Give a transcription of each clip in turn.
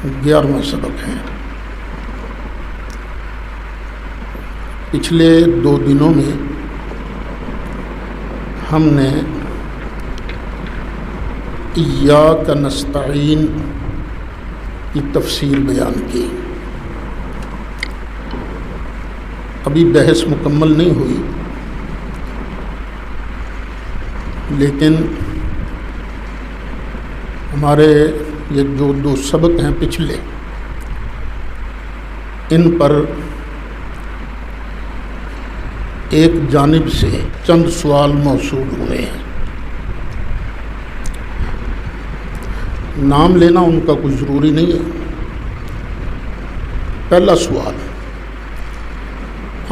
11واں سبق ہے۔ پچھلے 2 دنوں میں ہم نے ایاک نستعین کی تفسیر بیان کی۔ ابھی بحث مکمل نہیں ہوئی، لیکن ہمارے یہ جو 2 سبق ہیں پچھلے، ان پر ایک جانب سے چند سوال موصول ہوئے ہیں۔ نام لینا ان کا کوئی ضروری نہیں ہے۔ پہلا سوال،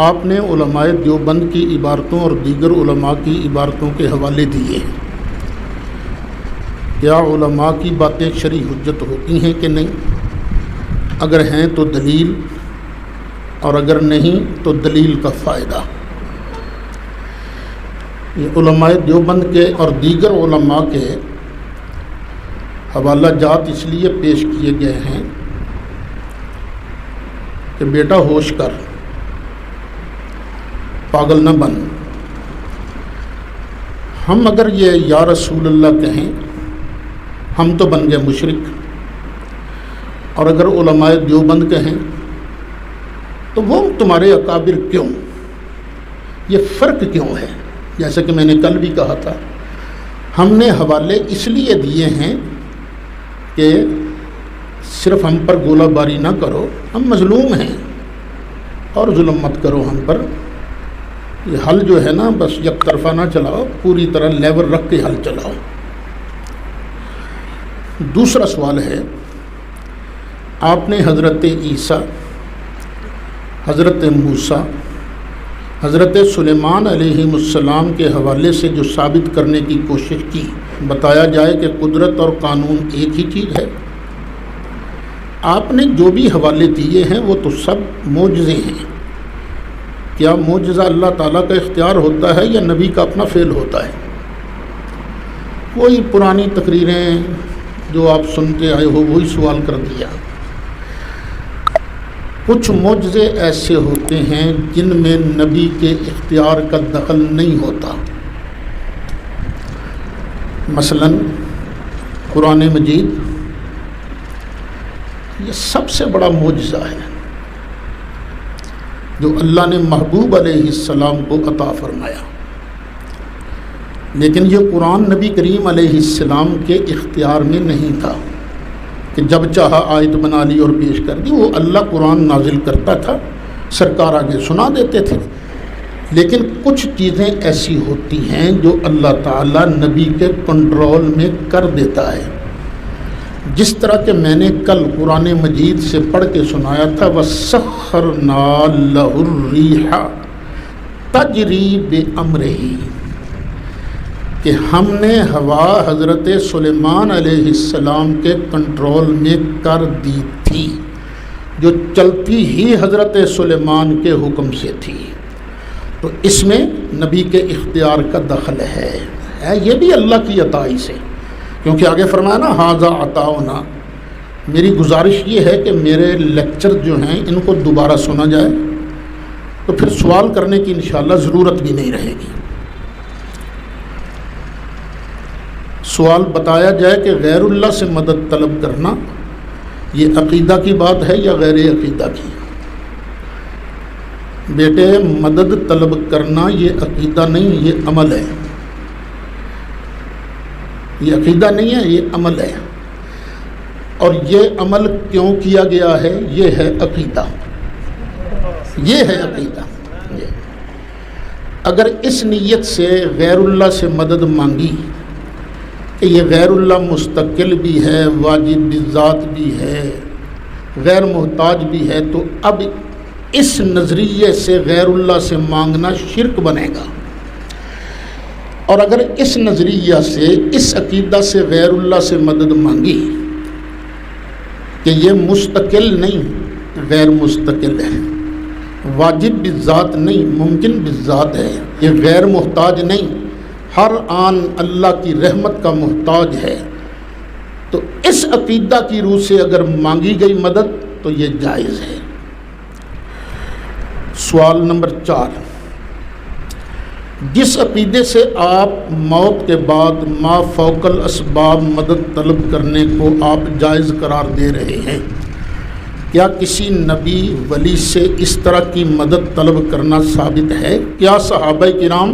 آپ نے علماء دیوبند کی عبارتوں اور دیگر علماء کی عبارتوں کے حوالے دیے ہیں، کیا علماء کی باتیں شرعی حجت ہوتی ہیں کہ نہیں؟ اگر ہیں تو دلیل، اور اگر نہیں تو دلیل کا فائدہ۔ یہ علماء دیوبند کے اور دیگر علماء کے حوالہ جات اس لیے پیش کیے گئے ہیں کہ بیٹا ہوش کر، پاگل نہ بن۔ ہم اگر یہ یا رسول اللہ کہیں ہم تو بن گئے مشرک، اور اگر علماء دیوبند کہیں تو وہ تمہارے اکابر کیوں؟ یہ فرق کیوں ہے؟ جیسا کہ میں نے کل بھی کہا تھا، ہم نے حوالے اس لیے دیے ہیں کہ صرف ہم پر گولہ باری نہ کرو، ہم مظلوم ہیں، اور ظلم مت کرو ہم پر۔ یہ حل جو ہے نا، بس یک طرفہ نہ چلاؤ، پوری طرح لیور رکھ کے حل چلاؤ۔ دوسرا سوال ہے، آپ نے حضرت عیسیٰ، حضرت موسیٰ، حضرت سلیمان علیہ السلام کے حوالے سے جو ثابت کرنے کی کوشش کی، بتایا جائے کہ قدرت اور قانون ایک ہی چیز ہے۔ آپ نے جو بھی حوالے دیے ہیں وہ تو سب معجزے ہیں۔ کیا معجزہ اللہ تعالیٰ کا اختیار ہوتا ہے یا نبی کا اپنا فعل ہوتا ہے؟ وہی پرانی تقریریں جو آپ سنتے آئے ہو، وہی سوال کر دیا۔ کچھ معجزے ایسے ہوتے ہیں جن میں نبی کے اختیار کا دخل نہیں ہوتا۔ مثلا قرآن مجید یہ سب سے بڑا معجزہ ہے جو اللہ نے محبوب علیہ السلام کو عطا فرمایا، لیکن یہ قرآن نبی کریم علیہ السلام کے اختیار میں نہیں تھا کہ جب چاہا آیت بنا لی اور پیش کر دی۔ وہ اللہ قرآن نازل کرتا تھا، سرکار آگے سنا دیتے تھے۔ لیکن کچھ چیزیں ایسی ہوتی ہیں جو اللہ تعالیٰ نبی کے کنٹرول میں کر دیتا ہے، جس طرح کہ میں نے کل قرآن مجید سے پڑھ کے سنایا تھا، وَسَخَّرْنَا لَهُ الرِّيحَ تَجْرِي بِأَمْرِهِ، کہ ہم نے ہوا حضرت سلیمان علیہ السلام کے کنٹرول میں کر دی تھی، جو چلتی ہی حضرت سلیمان کے حکم سے تھی۔ تو اس میں نبی کے اختیار کا دخل ہے یہ بھی اللہ کی عطائی سے، کیونکہ آگے فرمایا نا ھذا عطاؤنا۔ میری گزارش یہ ہے کہ میرے لیکچر جو ہیں ان کو دوبارہ سنا جائے، تو پھر سوال کرنے کی انشاءاللہ ضرورت بھی نہیں رہے گی۔ سوال بتایا جائے کہ غیر اللہ سے مدد طلب کرنا یہ عقیدہ کی بات ہے یا غیر عقیدہ کی؟ بیٹے، مدد طلب کرنا یہ عقیدہ نہیں، یہ عمل ہے۔ یہ عقیدہ نہیں ہے، یہ عمل ہے۔ اور یہ عمل کیوں کیا گیا ہے؟ یہ ہے عقیدہ، یہ ہے عقیدہ۔ اگر اس نیت سے غیر اللہ سے مدد مانگی کہ یہ غیر اللہ مستقل بھی ہے، واجب بالذات بھی ہے، غیر محتاج بھی ہے، تو اب اس نظریے سے غیر اللہ سے مانگنا شرک بنے گا۔ اور اگر اس نظریہ سے، اس عقیدہ سے غیر اللہ سے مدد مانگی کہ یہ مستقل نہیں، غیر مستقل ہے، واجب بالذات نہیں، ممکن بالذات ہے، یہ غیر محتاج نہیں، ہر آن اللہ کی رحمت کا محتاج ہے، تو اس عقیدہ کی روح سے اگر مانگی گئی مدد تو یہ جائز ہے۔ سوال نمبر 4، جس عقیدے سے آپ موت کے بعد ما فوق الاسباب مدد طلب کرنے کو آپ جائز قرار دے رہے ہیں، کیا کسی نبی ولی سے اس طرح کی مدد طلب کرنا ثابت ہے؟ کیا صحابہ کرام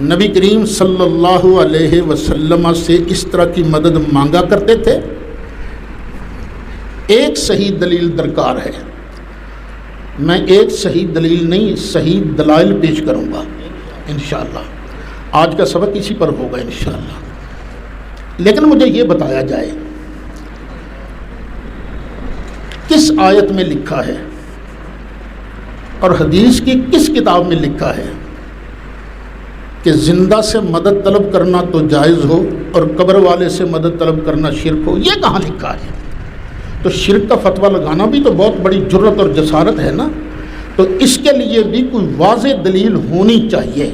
نبی کریم صلی اللہ علیہ وسلم سے اس طرح کی مدد مانگا کرتے تھے؟ ایک صحیح دلیل درکار ہے۔ میں ایک صحیح دلیل نہیں، صحیح دلائل پیش کروں گا انشاءاللہ۔ آج کا سبق اسی پر ہوگا انشاءاللہ۔ لیکن مجھے یہ بتایا جائے کس آیت میں لکھا ہے اور حدیث کی کس کتاب میں لکھا ہے کہ زندہ سے مدد طلب کرنا تو جائز ہو اور قبر والے سے مدد طلب کرنا شرک ہو؟ یہ کہاں لکھا ہے؟ تو شرک کا فتویٰ لگانا بھی تو بہت بڑی جرت اور جسارت ہے نا، تو اس کے لیے بھی کوئی واضح دلیل ہونی چاہیے۔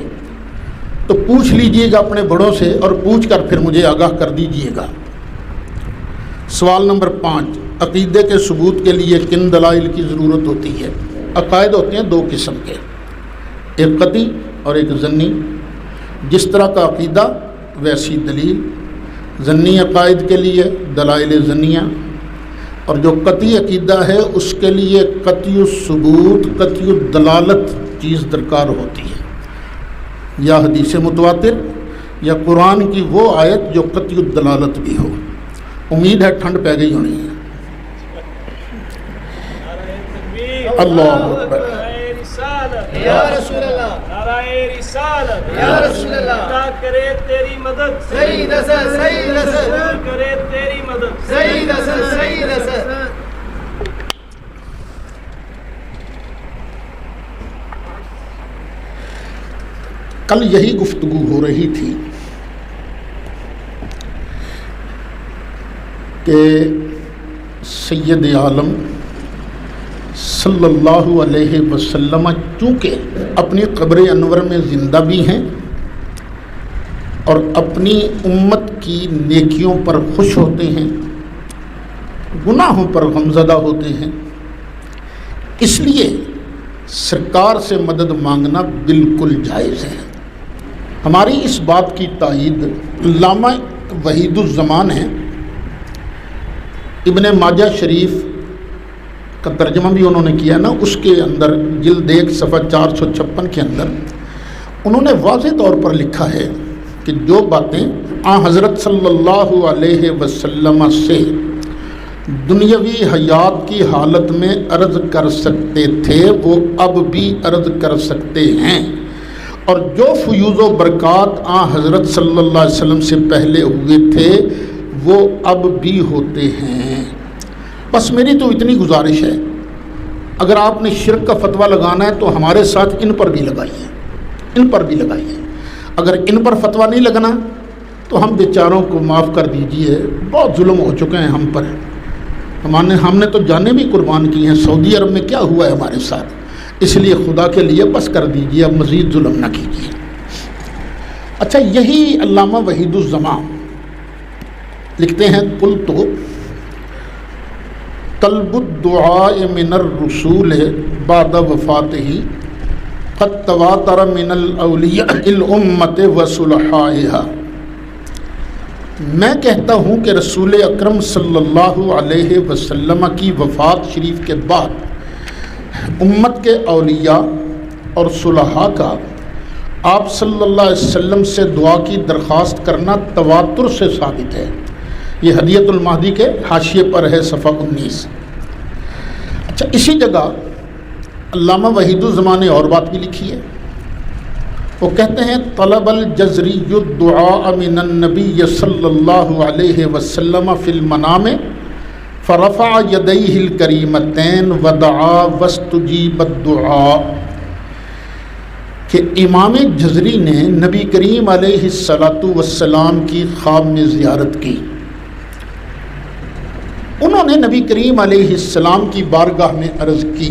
تو پوچھ لیجئے گا اپنے بڑوں سے اور پوچھ کر پھر مجھے آگاہ کر دیجئے گا۔ سوال نمبر 5، عقیدے کے ثبوت کے لیے کن دلائل کی ضرورت ہوتی ہے؟ عقائد ہوتے ہیں دو قسم کے، ایک قطعی اور ایک ظنی۔ جس طرح کا عقیدہ ویسی دلیل۔ ظنی عقائد کے لیے دلائل ظنیہ، اور جو قطعی عقیدہ ہے اس کے لیے قطعی الثبوت قطعی الدلالت چیز درکار ہوتی ہے، یا حدیث متواتر یا قرآن کی وہ آیت جو قطعی الدلالت بھی ہو۔ امید ہے ٹھنڈ پہ گئی ہونی ہے۔ اللہ اکبر، یا رسول اللہ، نعرہ رسالت، یا رسول اللہ، خدا کرے تیری مدد، صحیح نصر، صحیح نصر، کرے تیری مدد، صحیح نصر، صحیح نصر۔ کل یہی گفتگو ہو رہی تھی کہ سید عالم صلی اللہ علیہ وسلم چونکہ اپنی قبر انور میں زندہ بھی ہیں اور اپنی امت کی نیکیوں پر خوش ہوتے ہیں، گناہوں پر غمزدہ ہوتے ہیں، اس لیے سرکار سے مدد مانگنا بالکل جائز ہے۔ ہماری اس بات کی تائید علامہ وحید الزمان ہیں، ابن ماجہ شریف کا ترجمہ بھی انہوں نے کیا نا، اس کے اندر جلد 1 صفحہ 456 کے اندر انہوں نے واضح طور پر لکھا ہے کہ جو باتیں حضرت صلی اللہ علیہ وسلم سے دنیاوی حیات کی حالت میں عرض کر سکتے تھے وہ اب بھی عرض کر سکتے ہیں، اور جو فیوز و برکات حضرت صلی اللہ علیہ وسلم سے پہلے ہوئے تھے وہ اب بھی ہوتے ہیں۔ بس میری تو اتنی گزارش ہے، اگر آپ نے شرک کا فتویٰ لگانا ہے تو ہمارے ساتھ ان پر بھی لگائیے، ان پر بھی لگائیے۔ اگر ان پر فتویٰ نہیں لگنا تو ہم بیچاروں کو معاف کر دیجئے، بہت ظلم ہو چکے ہیں ہم پر، ہم نے تو جانیں بھی قربان کی ہیں۔ سعودی عرب میں کیا ہوا ہے ہمارے ساتھ، اس لیے خدا کے لیے بس کر دیجئے، اب مزید ظلم نہ کیجئے۔ اچھا، یہی علامہ وحید الزمان لکھتے ہیں، قلت طلب الدعاء من الرسول بعد وفاتہ قد تواتر من الاولیاء الامت وصلحائها۔ میں کہتا ہوں کہ رسول اکرم صلی اللہ علیہ وسلم کی وفات شریف کے بعد امت کے اولیاء اور صلحاء کا آپ صلی اللہ علیہ وسلم سے دعا کی درخواست کرنا تواتر سے ثابت ہے۔ یہ ہدیۃ المہدی کے حاشیے پر ہے، صفحہ 19۔ اچھا، اسی جگہ علامہ وحید الزمان نے اور بات بھی لکھی ہے، وہ کہتے ہیں طلب الجزری الدعاء من النبی صلی اللہ علیہ وسلم فی المنام فرفع یدیہ الکریمتین ودعا واستجیب الدعاء، کہ امام جزری نے نبی کریم علیہ السلام کی خواب میں زیارت کی، انہوں نے نبی کریم علیہ السلام کی بارگاہ میں عرض کی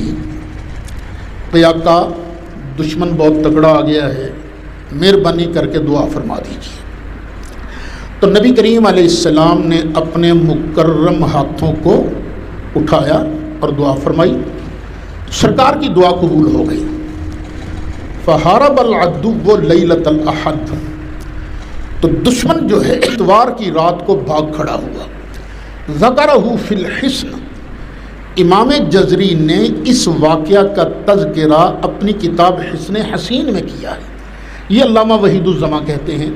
کہ آقا دشمن بہت تگڑا آ گیا ہے، مہربانی کر کے دعا فرما دیجیے۔ تو نبی کریم علیہ السلام نے اپنے مکرم ہاتھوں کو اٹھایا اور دعا فرمائی، سرکار کی دعا قبول ہو گئی۔ فحارب العدو لیلۃ الاحد، تو دشمن جو ہے اتوار کی رات کو بھاگ کھڑا ہوا۔ ذکرہ فی الحسن، امام جزری نے اس واقعہ کا تذکرہ اپنی کتاب حسن حسین میں کیا ہے۔ یہ علامہ وحید الزماں کہتے ہیں۔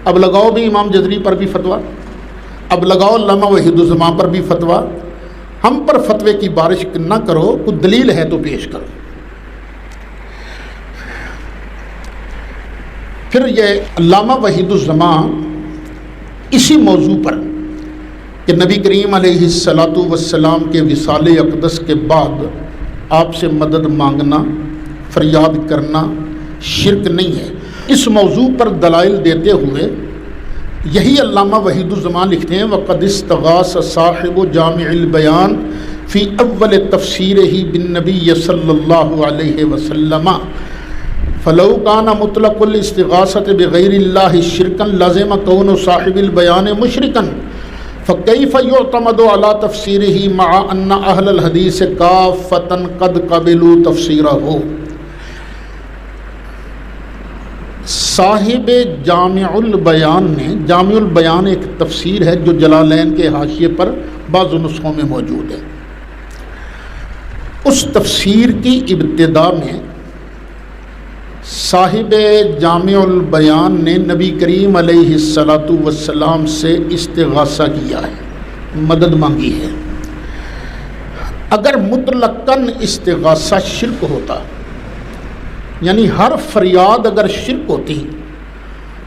اب لگاؤ بھی امام جزری پر بھی فتویٰ، اب لگاؤ علامہ وحید الزماں پر بھی فتویٰ، ہم پر فتوے کی بارش نہ کرو، کوئی دلیل ہے تو پیش کرو۔ پھر یہ علامہ وحید الزماں اسی موضوع پر کہ نبی کریم علیہ السلام کے وصال اقدس کے بعد آپ سے مدد مانگنا، فریاد کرنا شرک نہیں ہے، اس موضوع پر دلائل دیتے ہوئے یہی علامہ وحید الزماں لکھتے ہیں وَقَدْ اسْتَغَاثَ صَاحِبُ جَامِعِ الْبَيَانِ فِي أَوَّلِ تَفْسِيرِهِ بِالنَّبِيِّ صلی اللہ علیہ وسلم فَلَوْ كَانَ مُطْلَقُ الْاِسْتِغَاثَةِ بِغَيْرِ اللَّهِ شِرْكًا لَازِمَ كَوْنُ صَاحِبِ الْبَيَانِ مُشْرِكًا فَكَيْفَ يُعْتَمَدُ عَلَى تَفْسِيرِهِ مَعَ أَنَّ أَهْلَ الْحَدِيثِ كَافَّةً قَدْ قَبِلُوا تَفْسِيرَهُ۔ صاحب جامع البیان نے، جامع البیان ایک تفسیر ہے جو جلالین کے حاشیے پر بعض نسخوں میں موجود ہے، اس تفسیر کی ابتدا میں صاحب جامع البیان نے نبی کریم علیہ السلام سے استغاثہ کیا ہے، مدد مانگی ہے۔ اگر مطلقاً استغاثہ شرک ہوتا، یعنی ہر فریاد اگر شرک ہوتی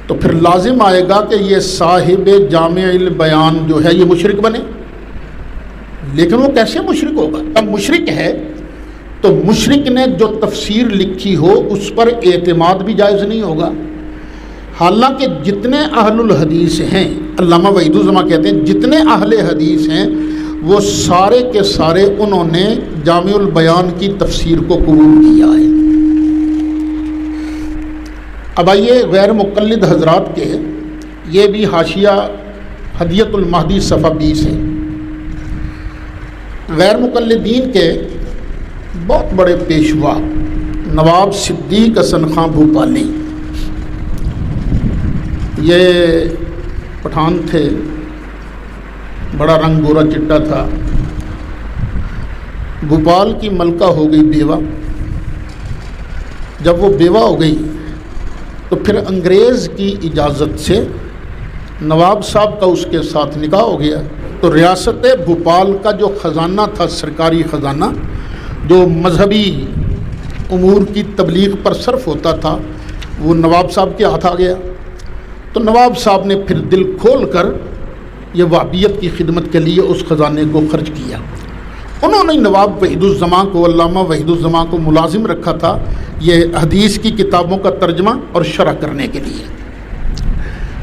تو پھر لازم آئے گا کہ یہ صاحب جامع البیان جو ہے یہ مشرک بنے، لیکن وہ کیسے مشرک ہوگا؟ اب مشرک ہے تو مشرک نے جو تفسیر لکھی ہو اس پر اعتماد بھی جائز نہیں ہوگا۔ حالانکہ جتنے اہل الحدیث ہیں، علامہ وحید الزماں کہتے ہیں جتنے اہل حدیث ہیں وہ سارے کے سارے انہوں نے جامع البیان کی تفسیر کو قبول کیا ہے۔ اب آئیے غیر مقلد حضرات کے یہ بھی حاشیہ ہدیۃ المہدی صفحہ 20 ہے۔ غیر مقلدین کے بہت بڑے پیشوا نواب صدیق حسن خاں بھوپالی، یہ پٹھان تھے، بڑا رنگ گورا چٹا تھا، بھوپال کی ملکہ ہو گئی بیوہ۔ جب وہ بیوہ ہو گئی تو پھر انگریز کی اجازت سے نواب صاحب کا اس کے ساتھ نکاح ہو گیا، تو ریاست بھوپال کا جو خزانہ تھا، سرکاری خزانہ جو مذہبی امور کی تبلیغ پر صرف ہوتا تھا، وہ نواب صاحب کے ہاتھ آ گیا۔ تو نواب صاحب نے پھر دل کھول کر یہ وہابیت کی خدمت کے لیے اس خزانے کو خرچ کیا۔ انہوں نے نواب وحید الزماں کو، علامہ وحید الزماں کو ملازم رکھا تھا یہ حدیث کی کتابوں کا ترجمہ اور شرح کرنے کے لیے۔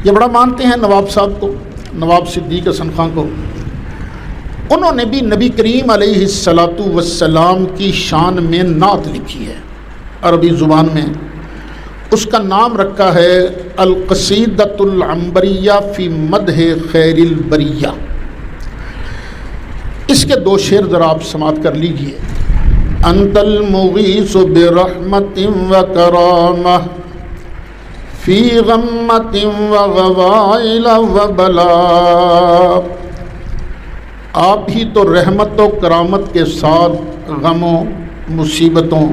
یہ بڑا مانتے ہیں نواب صاحب کو، نواب صدیق حسن خاں کو۔ انہوں نے بھی نبی کریم علیہ السلام کی شان میں نعت لکھی ہے عربی زبان میں، اس کا نام رکھا ہے القصیدۃ العنبریہ فی مدح خیر البریہ۔ اس کے دو شعر ذرا آپ سماعت کر لیجئے۔ انت المغیث برحمت و کرامہ فی غمت و غوائل و بلا، آپ ہی تو رحمت و کرامت کے ساتھ غموں، مصیبتوں،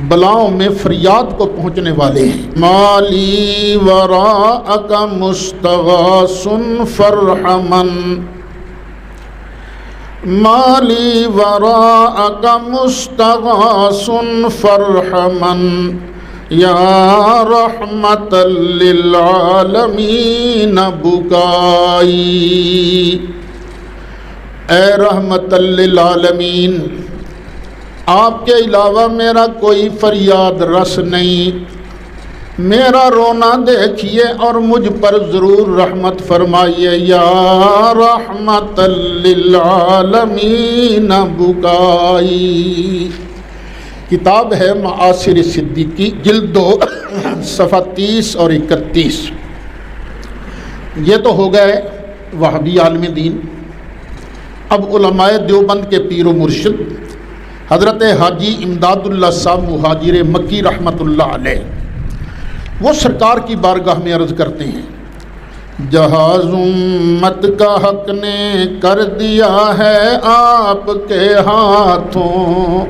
بلاؤں میں فریاد کو پہنچنے والے ہیں۔ مالی وراءک مستغاث فرحمن، مالی وراءک مستغاث فرحمن یا رحمت للعالمین بکائی، اے رحمت للعالمین آپ کے علاوہ میرا کوئی فریاد رس نہیں، میرا رونا دیکھیے اور مجھ پر ضرور رحمت فرمائیے، یا رحمت للعالمین بکائی۔ کتاب ہے معاصر صدیقی، جلد 2 صفحہ 30 اور 31۔ یہ تو ہو گئے وہابی عالم دین۔ اب علماء دیوبند کے پیر و مرشد حضرت حاجی امداد اللہ صاحب مہاجر مکی رحمۃ اللہ علیہ، وہ سرکار کی بارگاہ میں عرض کرتے ہیں، جہاز امت کا حق نے کر دیا ہے آپ کے ہاتھوں،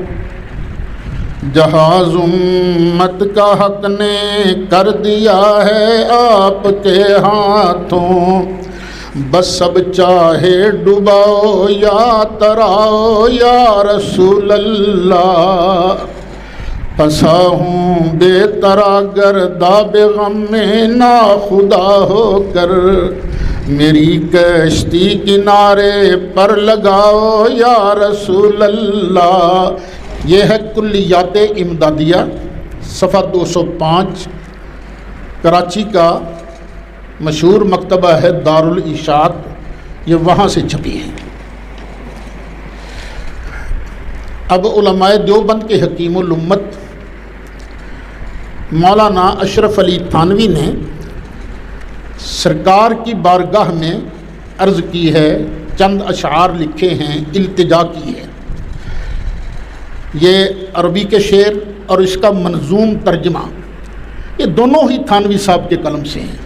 جہاز امت کا حق نے کر دیا ہے آپ کے ہاتھوں، بس اب چاہے ڈباؤ یا تراؤ یا رسول اللہ، پھنسا ہوں بے طرح گرداب غم میں ناخدا ہو کر، میری کشتی کنارے پر لگاؤ یا رسول اللہ۔ یہ ہے کلیات امدادیہ، صفحہ 205، کراچی کا مشہور مکتبہ ہے دارالاشاعت، یہ وہاں سے چھپی ہے۔ اب علماء دیوبند کے حکیم الامت مولانا اشرف علی تھانوی نے سرکار کی بارگاہ میں عرض کی ہے، چند اشعار لکھے ہیں، التجا کی ہے۔ یہ عربی کے شعر اور اس کا منظوم ترجمہ، یہ دونوں ہی تھانوی صاحب کے قلم سے ہیں۔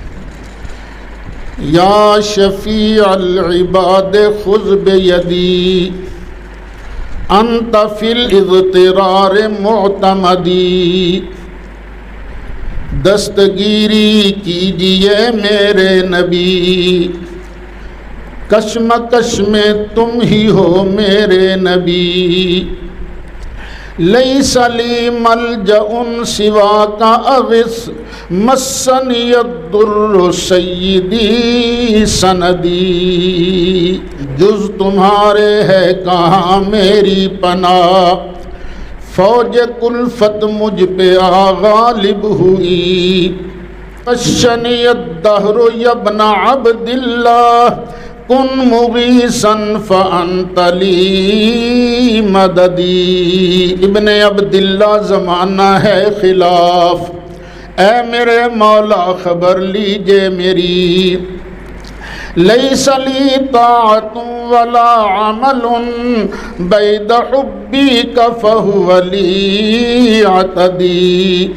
یا شفیع العباد خذ بیدی انت فی الاضطرار معتمدی، دستگیری کیجئے میرے نبی، کشمکش میں تم ہی ہو میرے نبی، لیس لی ملجأ سواک اغث مسنی الضر سیدی سندی، جز تمہارے ہے کہاں میری پناہ، فوج کلفت مجھ پہ غالب ہوئی، اشنی الدہر یبن عبد اللہ کن مغیثا فانت لی مددی، ابن عبداللہ زمانہ ہے خلاف، اے میرے مولا خبر لیجے میری، لیس لی طاعت ولا عمل بید حبیک فہو لی عتدی،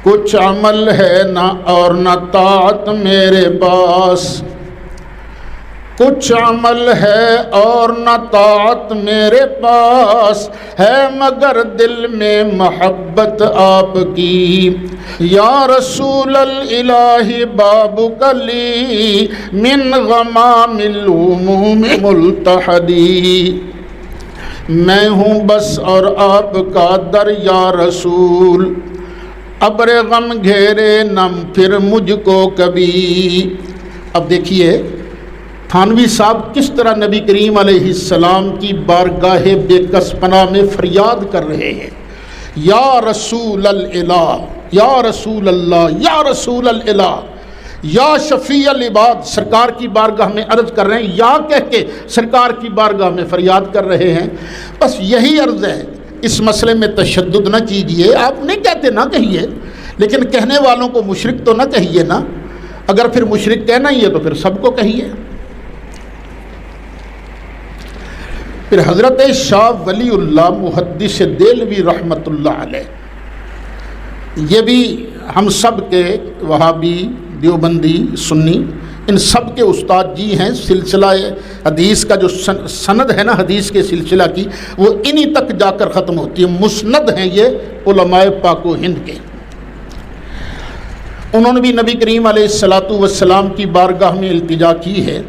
کچھ عمل ہے نہ اور نہ طاعت میرے پاس، کچھ عمل ہے اور نہ طاعت میرے پاس، ہے مگر دل میں محبت آپ کی، یا رسول الالہ بابک لی من غمام الہموم ملتحدی، میں ہوں بس اور آپ کا در یا رسول، ابر غم گھیرے نم پھر مجھ کو کبھی۔ اب دیکھیے تھانوی صاحب کس طرح نبی کریم علیہ السلام کی بارگاہ بے کس پناہ میں فریاد کر رہے ہیں، یا رسول الالہ، یا رسول اللہ، یا رسول الالہ، یا شفیع العباد، سرکار کی بارگاہ میں عرض کر رہے ہیں، یا کہہ کے سرکار کی بارگاہ میں فریاد کر رہے ہیں۔ بس یہی عرض ہے، اس مسئلے میں تشدد نہ کیجئے، آپ نہیں کہتے نہ کہیے، لیکن کہنے والوں کو مشرک تو نہ کہیے نا، اگر پھر مشرک کہنا ہی ہے تو پھر سب کو کہیے۔ پھر حضرت شاہ ولی اللہ محدث دہلوی رحمۃ اللہ علیہ، یہ بھی ہم سب کے وہابی دیوبندی سنی ان سب کے استاد جی ہیں۔ سلسلہ حدیث کا جو سند ہے نا حدیث کے سلسلہ کی، وہ انہی تک جا کر ختم ہوتی ہے، مسند ہیں یہ علماء پاک و ہند کے۔ انہوں نے بھی نبی کریم علیہ السلام کی بارگاہ میں التجا کی ہے۔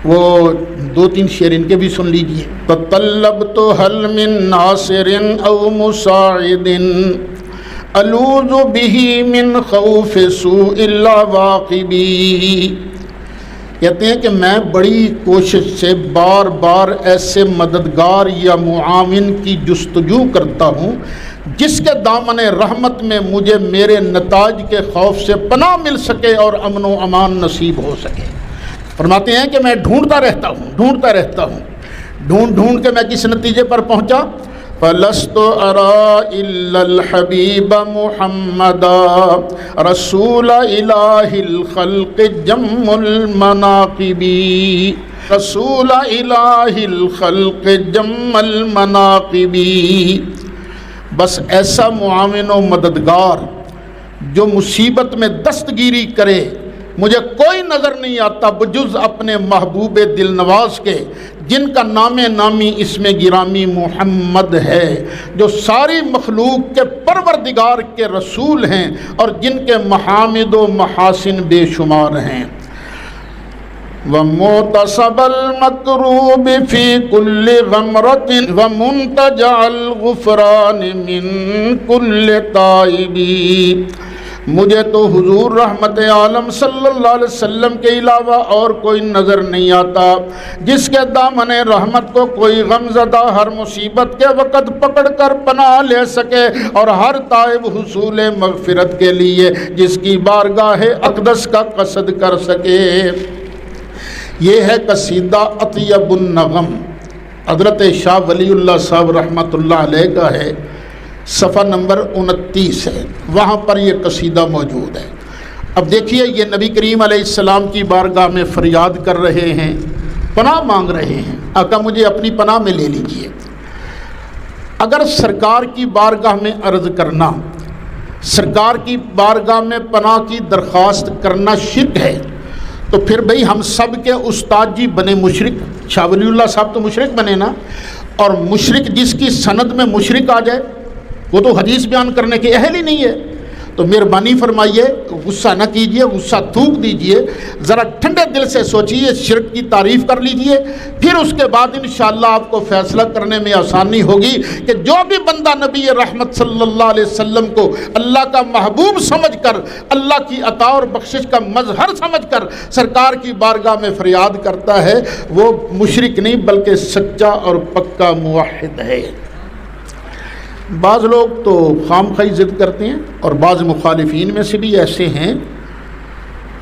وہ دو تین شعر ان کے بھی سن لیجئے۔ تطلبت حل من ناصر او مساعد الوذ به من خوف سوء العواقبی، کہتے ہیں کہ میں بڑی کوشش سے بار بار ایسے مددگار یا معاون کی جستجو کرتا ہوں جس کے دامن رحمت میں مجھے میرے نتائج کے خوف سے پناہ مل سکے اور امن و امان نصیب ہو سکے۔ فرماتے ہیں کہ میں ڈھونڈتا رہتا ہوں، ڈھونڈ ڈھونڈ کے میں کس نتیجے پر پہنچا؟ فلست ارى الا الحبيب محمدا رسول الہ الخلق جم المناقب رسول الہ الخلق جم المناقب. بس ایسا معاون و مددگار جو مصیبت میں دستگیری کرے مجھے کوئی نظر نہیں آتا بجز اپنے محبوب دل نواز کے، جن کا نام نامی اسم گرامی محمد ہے، جو ساری مخلوق کے پروردگار کے رسول ہیں اور جن کے محامد و محاسن بے شمار ہیں. وَمُعْتَصَبَ الْمَكْرُوبِ فِي كُلِّ غَمْرَةٍ وَمُنْتَجَعَ الْغُفْرَانِ مِنْ كُلِّ تَائِبٍ. مجھے تو حضور رحمت عالم صلی اللہ علیہ وسلم کے علاوہ اور کوئی نظر نہیں آتا جس کے دامن رحمت کو کوئی غمزدہ ہر مصیبت کے وقت پکڑ کر پناہ لے سکے، اور ہر تائب حصول مغفرت کے لیے جس کی بارگاہ اقدس کا قصد کر سکے. یہ ہے قصیدہ اطیب النغم، حضرت شاہ ولی اللہ صاحب رحمۃ اللہ علیہ کا ہے، صفحہ نمبر 29 ہے، وہاں پر یہ قصیدہ موجود ہے. اب دیکھیے یہ نبی کریم علیہ السلام کی بارگاہ میں فریاد کر رہے ہیں، پناہ مانگ رہے ہیں، آقا مجھے اپنی پناہ میں لے لیجئے. اگر سرکار کی بارگاہ میں عرض کرنا، سرکار کی بارگاہ میں پناہ کی درخواست کرنا شرک ہے، تو پھر بھئی ہم سب کے استاد جی بنے مشرک. شاہ ولی اللہ صاحب تو مشرک بنے نا، اور مشرک جس کی سند میں مشرک آ جائے وہ تو حدیث بیان کرنے کے اہل ہی نہیں ہے. تو مہربانی فرمائیے، غصہ نہ کیجئے، غصہ تھوک دیجئے، ذرا ٹھنڈے دل سے سوچئے، شرک کی تعریف کر لیجئے، پھر اس کے بعد انشاءاللہ آپ کو فیصلہ کرنے میں آسانی ہوگی کہ جو بھی بندہ نبی رحمت صلی اللہ علیہ وسلم کو اللہ کا محبوب سمجھ کر، اللہ کی عطا اور بخشش کا مظہر سمجھ کر سرکار کی بارگاہ میں فریاد کرتا ہے، وہ مشرک نہیں بلکہ سچا اور پکا موحد ہے. بعض لوگ تو خام خواہی ضد کرتے ہیں، اور بعض مخالفین میں سے بھی ایسے ہیں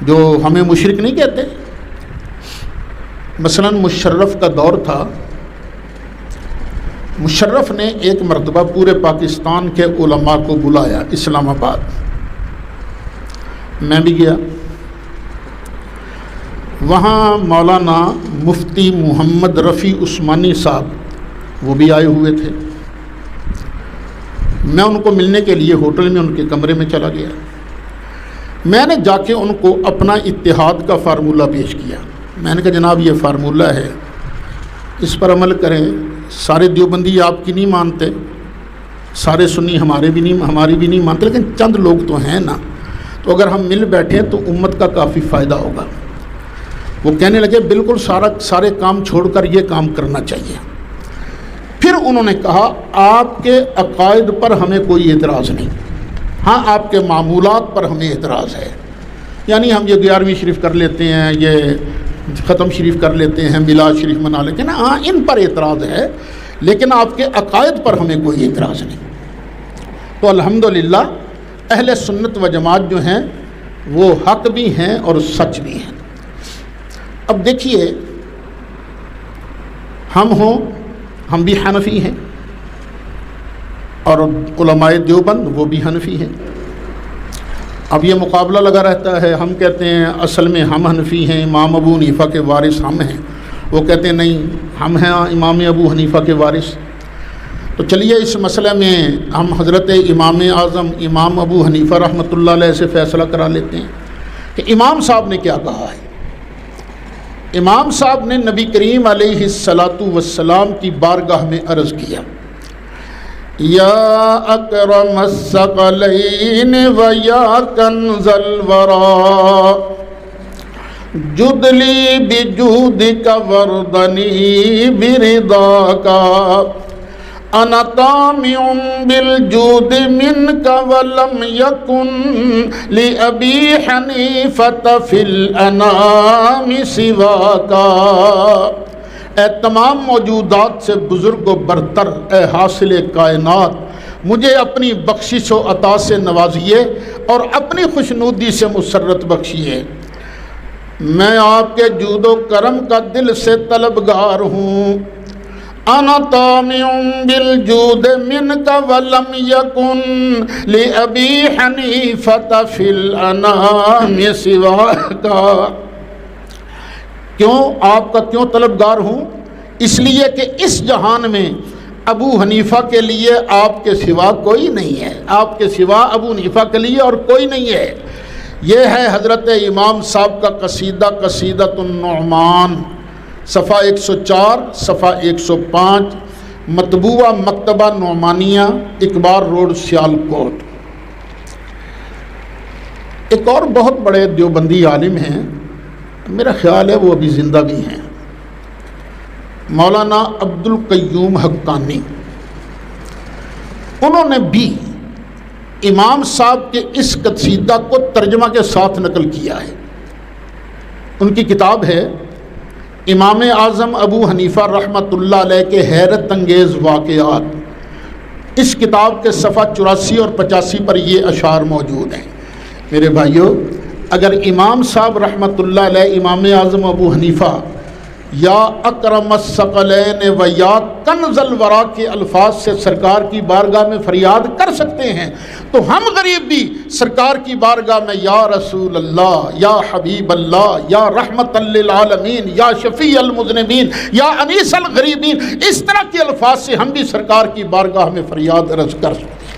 جو ہمیں مشرک نہیں کہتے. مثلا مشرف کا دور تھا، مشرف نے ایک مرتبہ پورے پاکستان کے علماء کو بلایا اسلام آباد. میں بھی گیا، وہاں مولانا مفتی محمد رفیع عثمانی صاحب وہ بھی آئے ہوئے تھے. میں ان کو ملنے کے لیے ہوٹل میں ان کے کمرے میں چلا گیا. میں نے جا کے ان کو اپنا اتحاد کا فارمولہ پیش کیا. میں نے کہا جناب یہ فارمولہ ہے، اس پر عمل کریں. سارے دیوبندی آپ کی نہیں مانتے، سارے سنی ہماری بھی نہیں مانتے، لیکن چند لوگ تو ہیں نا، تو اگر ہم مل بیٹھیں تو امت کا کافی فائدہ ہوگا. وہ کہنے لگے بالکل سارے کام چھوڑ کر یہ کام کرنا چاہیے. پھر انہوں نے کہا آپ کے عقائد پر ہمیں کوئی اعتراض نہیں، ہاں آپ کے معمولات پر ہمیں اعتراض ہے. یعنی ہم یہ 11ویں شریف کر لیتے ہیں، یہ ختم شریف کر لیتے ہیں، میلاد شریف منا لیتے ہیں نا، ہاں ان پر اعتراض ہے، لیکن آپ کے عقائد پر ہمیں کوئی اعتراض نہیں. تو الحمدللہ اہل سنت و جماعت جو ہیں وہ حق بھی ہیں اور سچ بھی ہیں. اب دیکھیے ہم بھی حنفی ہیں، اور علماء دیوبند وہ بھی حنفی ہیں. اب یہ مقابلہ لگا رہتا ہے، ہم کہتے ہیں اصل میں ہم حنفی ہیں، امام ابو حنیفہ کے وارث ہم ہیں، وہ کہتے ہیں نہیں ہم ہیں امام ابو حنیفہ کے وارث. تو چلیے اس مسئلے میں ہم حضرت امام اعظم امام ابو حنیفہ رحمۃ اللہ علیہ سے فیصلہ کرا لیتے ہیں کہ امام صاحب نے کیا کہا ہے. امام صاحب نے نبی کریم علیہ السلام کی بارگاہ میں عرض کیا، یا اکرم الثقلین و یا کنز الورا جدلی بجودک وردنی برضاک انا طامع بالجود منک ولم یکن لأبی حنیفۃ فی الانام سواک. اے تمام موجودات سے بزرگ و برتر، اے حاصل کائنات، مجھے اپنی بخشش و عطا سے نوازیے اور اپنی خوشنودی سے مسرت بخشیے. میں آپ کے جود و کرم کا دل سے طلبگار ہوں. انا طامع بالجود منك ولم يكن لأبي حنیفة في الانام سواك. کیوں آپ کا کیوں طلبگار ہوں؟ اس لیے کہ اس جہان میں ابو حنیفہ کے لیے آپ کے سوا کوئی نہیں ہے، آپ کے سوا ابو حنیفہ کے لیے اور کوئی نہیں ہے. یہ ہے حضرت امام صاحب کا قصیدہ، قصیدۃ النعمان، صفحہ 104 صفحہ 105، مطبوعہ مکتبہ نعمانیہ، اقبال روڈ، سیالکوٹ. ایک اور بہت بڑے دیوبندی عالم ہیں، میرا خیال ہے وہ ابھی زندہ بھی ہیں، مولانا عبد القیوم حقانی. انہوں نے بھی امام صاحب کے اس قصیدہ کو ترجمہ کے ساتھ نقل کیا ہے. ان کی کتاب ہے امام اعظم ابو حنیفہ رحمۃ اللہ علیہ کے حیرت انگیز واقعات. اس کتاب کے صفحہ 84 اور 85 پر یہ اشعار موجود ہیں. میرے بھائیوں، اگر امام صاحب رحمۃ اللہ علیہ، امام اعظم ابو حنیفہ یا اکرم الثقلین و یا کنز الورا کے الفاظ سے سرکار کی بارگاہ میں فریاد کر سکتے ہیں، تو ہم غریب بھی سرکار کی بارگاہ میں یا رسول اللہ، یا حبیب اللہ، یا رحمت للعالمین، یا شفیع المذنبین، یا انیس الغریبین، اس طرح کے الفاظ سے ہم بھی سرکار کی بارگاہ میں فریاد عرض کر سکتے ہیں.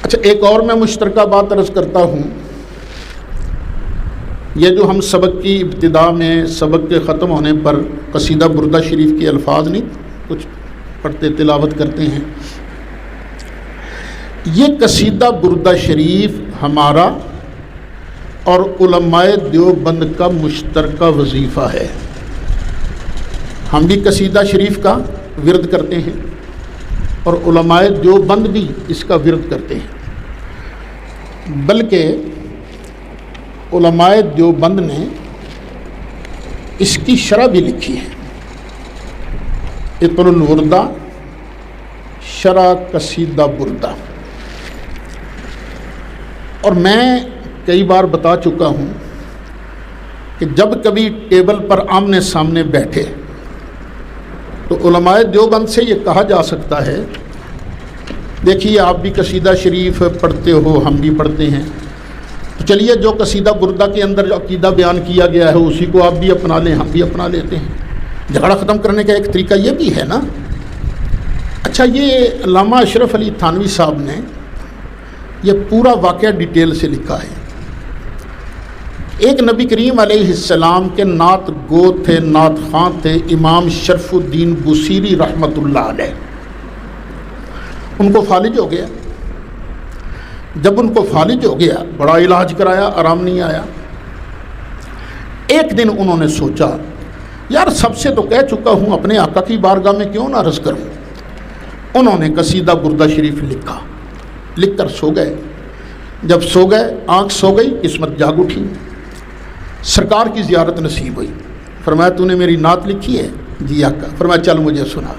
اچھا، ایک اور میں مشترکہ بات عرض کرتا ہوں. یہ جو ہم سبق کی ابتدا میں، سبق کے ختم ہونے پر قصیدہ بردہ شریف کے الفاظ نہیں کچھ پڑھتے تلاوت کرتے ہیں، یہ قصیدہ بردہ شریف ہمارا اور علماء دیوبند کا مشترکہ وظیفہ ہے. ہم بھی قصیدہ شریف کا ورد کرتے ہیں اور علماء دیوبند بھی اس کا ورد کرتے ہیں. بلکہ علماء دیوبند نے اس کی شرح بھی لکھی ہے، عطر الوردہ شرح قصیدہ بردہ. اور میں کئی بار بتا چکا ہوں کہ جب کبھی ٹیبل پر آمنے سامنے بیٹھے تو علماء دیوبند سے یہ کہا جا سکتا ہے، دیکھیے آپ بھی قصیدہ شریف پڑھتے ہو، ہم بھی پڑھتے ہیں، تو چلیے جو قصیدہ بردہ کے اندر جو عقیدہ بیان کیا گیا ہے اسی کو آپ بھی اپنا لیں، ہم بھی اپنا لیتے ہیں. جھگڑا ختم کرنے کا ایک طریقہ یہ بھی ہے نا. اچھا، یہ علامہ اشرف علی تھانوی صاحب نے یہ پورا واقعہ ڈیٹیل سے لکھا ہے. ایک نبی کریم علیہ السلام کے نعت گو تھے، نعت خواں تھے، امام شرف الدین بصیری رحمۃ اللہ علیہ. ان کو فالج ہو گیا. جب ان کو فالج ہو گیا، بڑا علاج کرایا، آرام نہیں آیا. ایک دن انہوں نے سوچا، یار سب سے تو کہہ چکا ہوں، اپنے آقا کی بارگاہ میں کیوں نہ عرض کروں. انہوں نے قصیدہ بردہ شریف لکھا، لکھ کر سو گئے. جب سو گئے، آنکھ سو گئی، قسمت جاگ اٹھی. سرکار کی زیارت نصیب ہوئی. فرمایا تو نے میری نعت لکھی ہے؟ جی آقا. فرمایا چل مجھے سنا.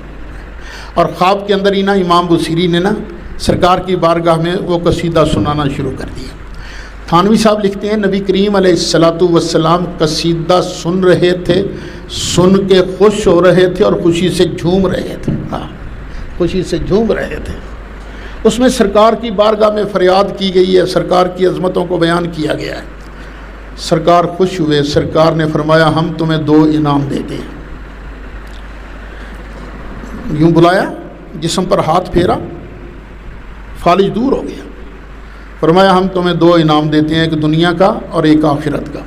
اور خواب کے اندر ہی نا امام بصیری نے نا سرکار کی بارگاہ میں وہ قصیدہ سنانا شروع کر دیا. تھانوی صاحب لکھتے ہیں، نبی کریم علیہ السلام قصیدہ سن رہے تھے، سن کے خوش ہو رہے تھے اور خوشی سے جھوم رہے تھے. ہاں، خوشی سے جھوم رہے تھے. اس میں سرکار کی بارگاہ میں فریاد کی گئی ہے، سرکار کی عظمتوں کو بیان کیا گیا ہے. سرکار خوش ہوئے. سرکار نے فرمایا ہم تمہیں 2 انعام دیتے ہیں. یوں بلایا، جسم پر ہاتھ پھیرا، فالج دور ہو گیا. فرمایا ہم تمہیں 2 انعام دیتے ہیں، ایک دنیا کا اور ایک آخرت کا.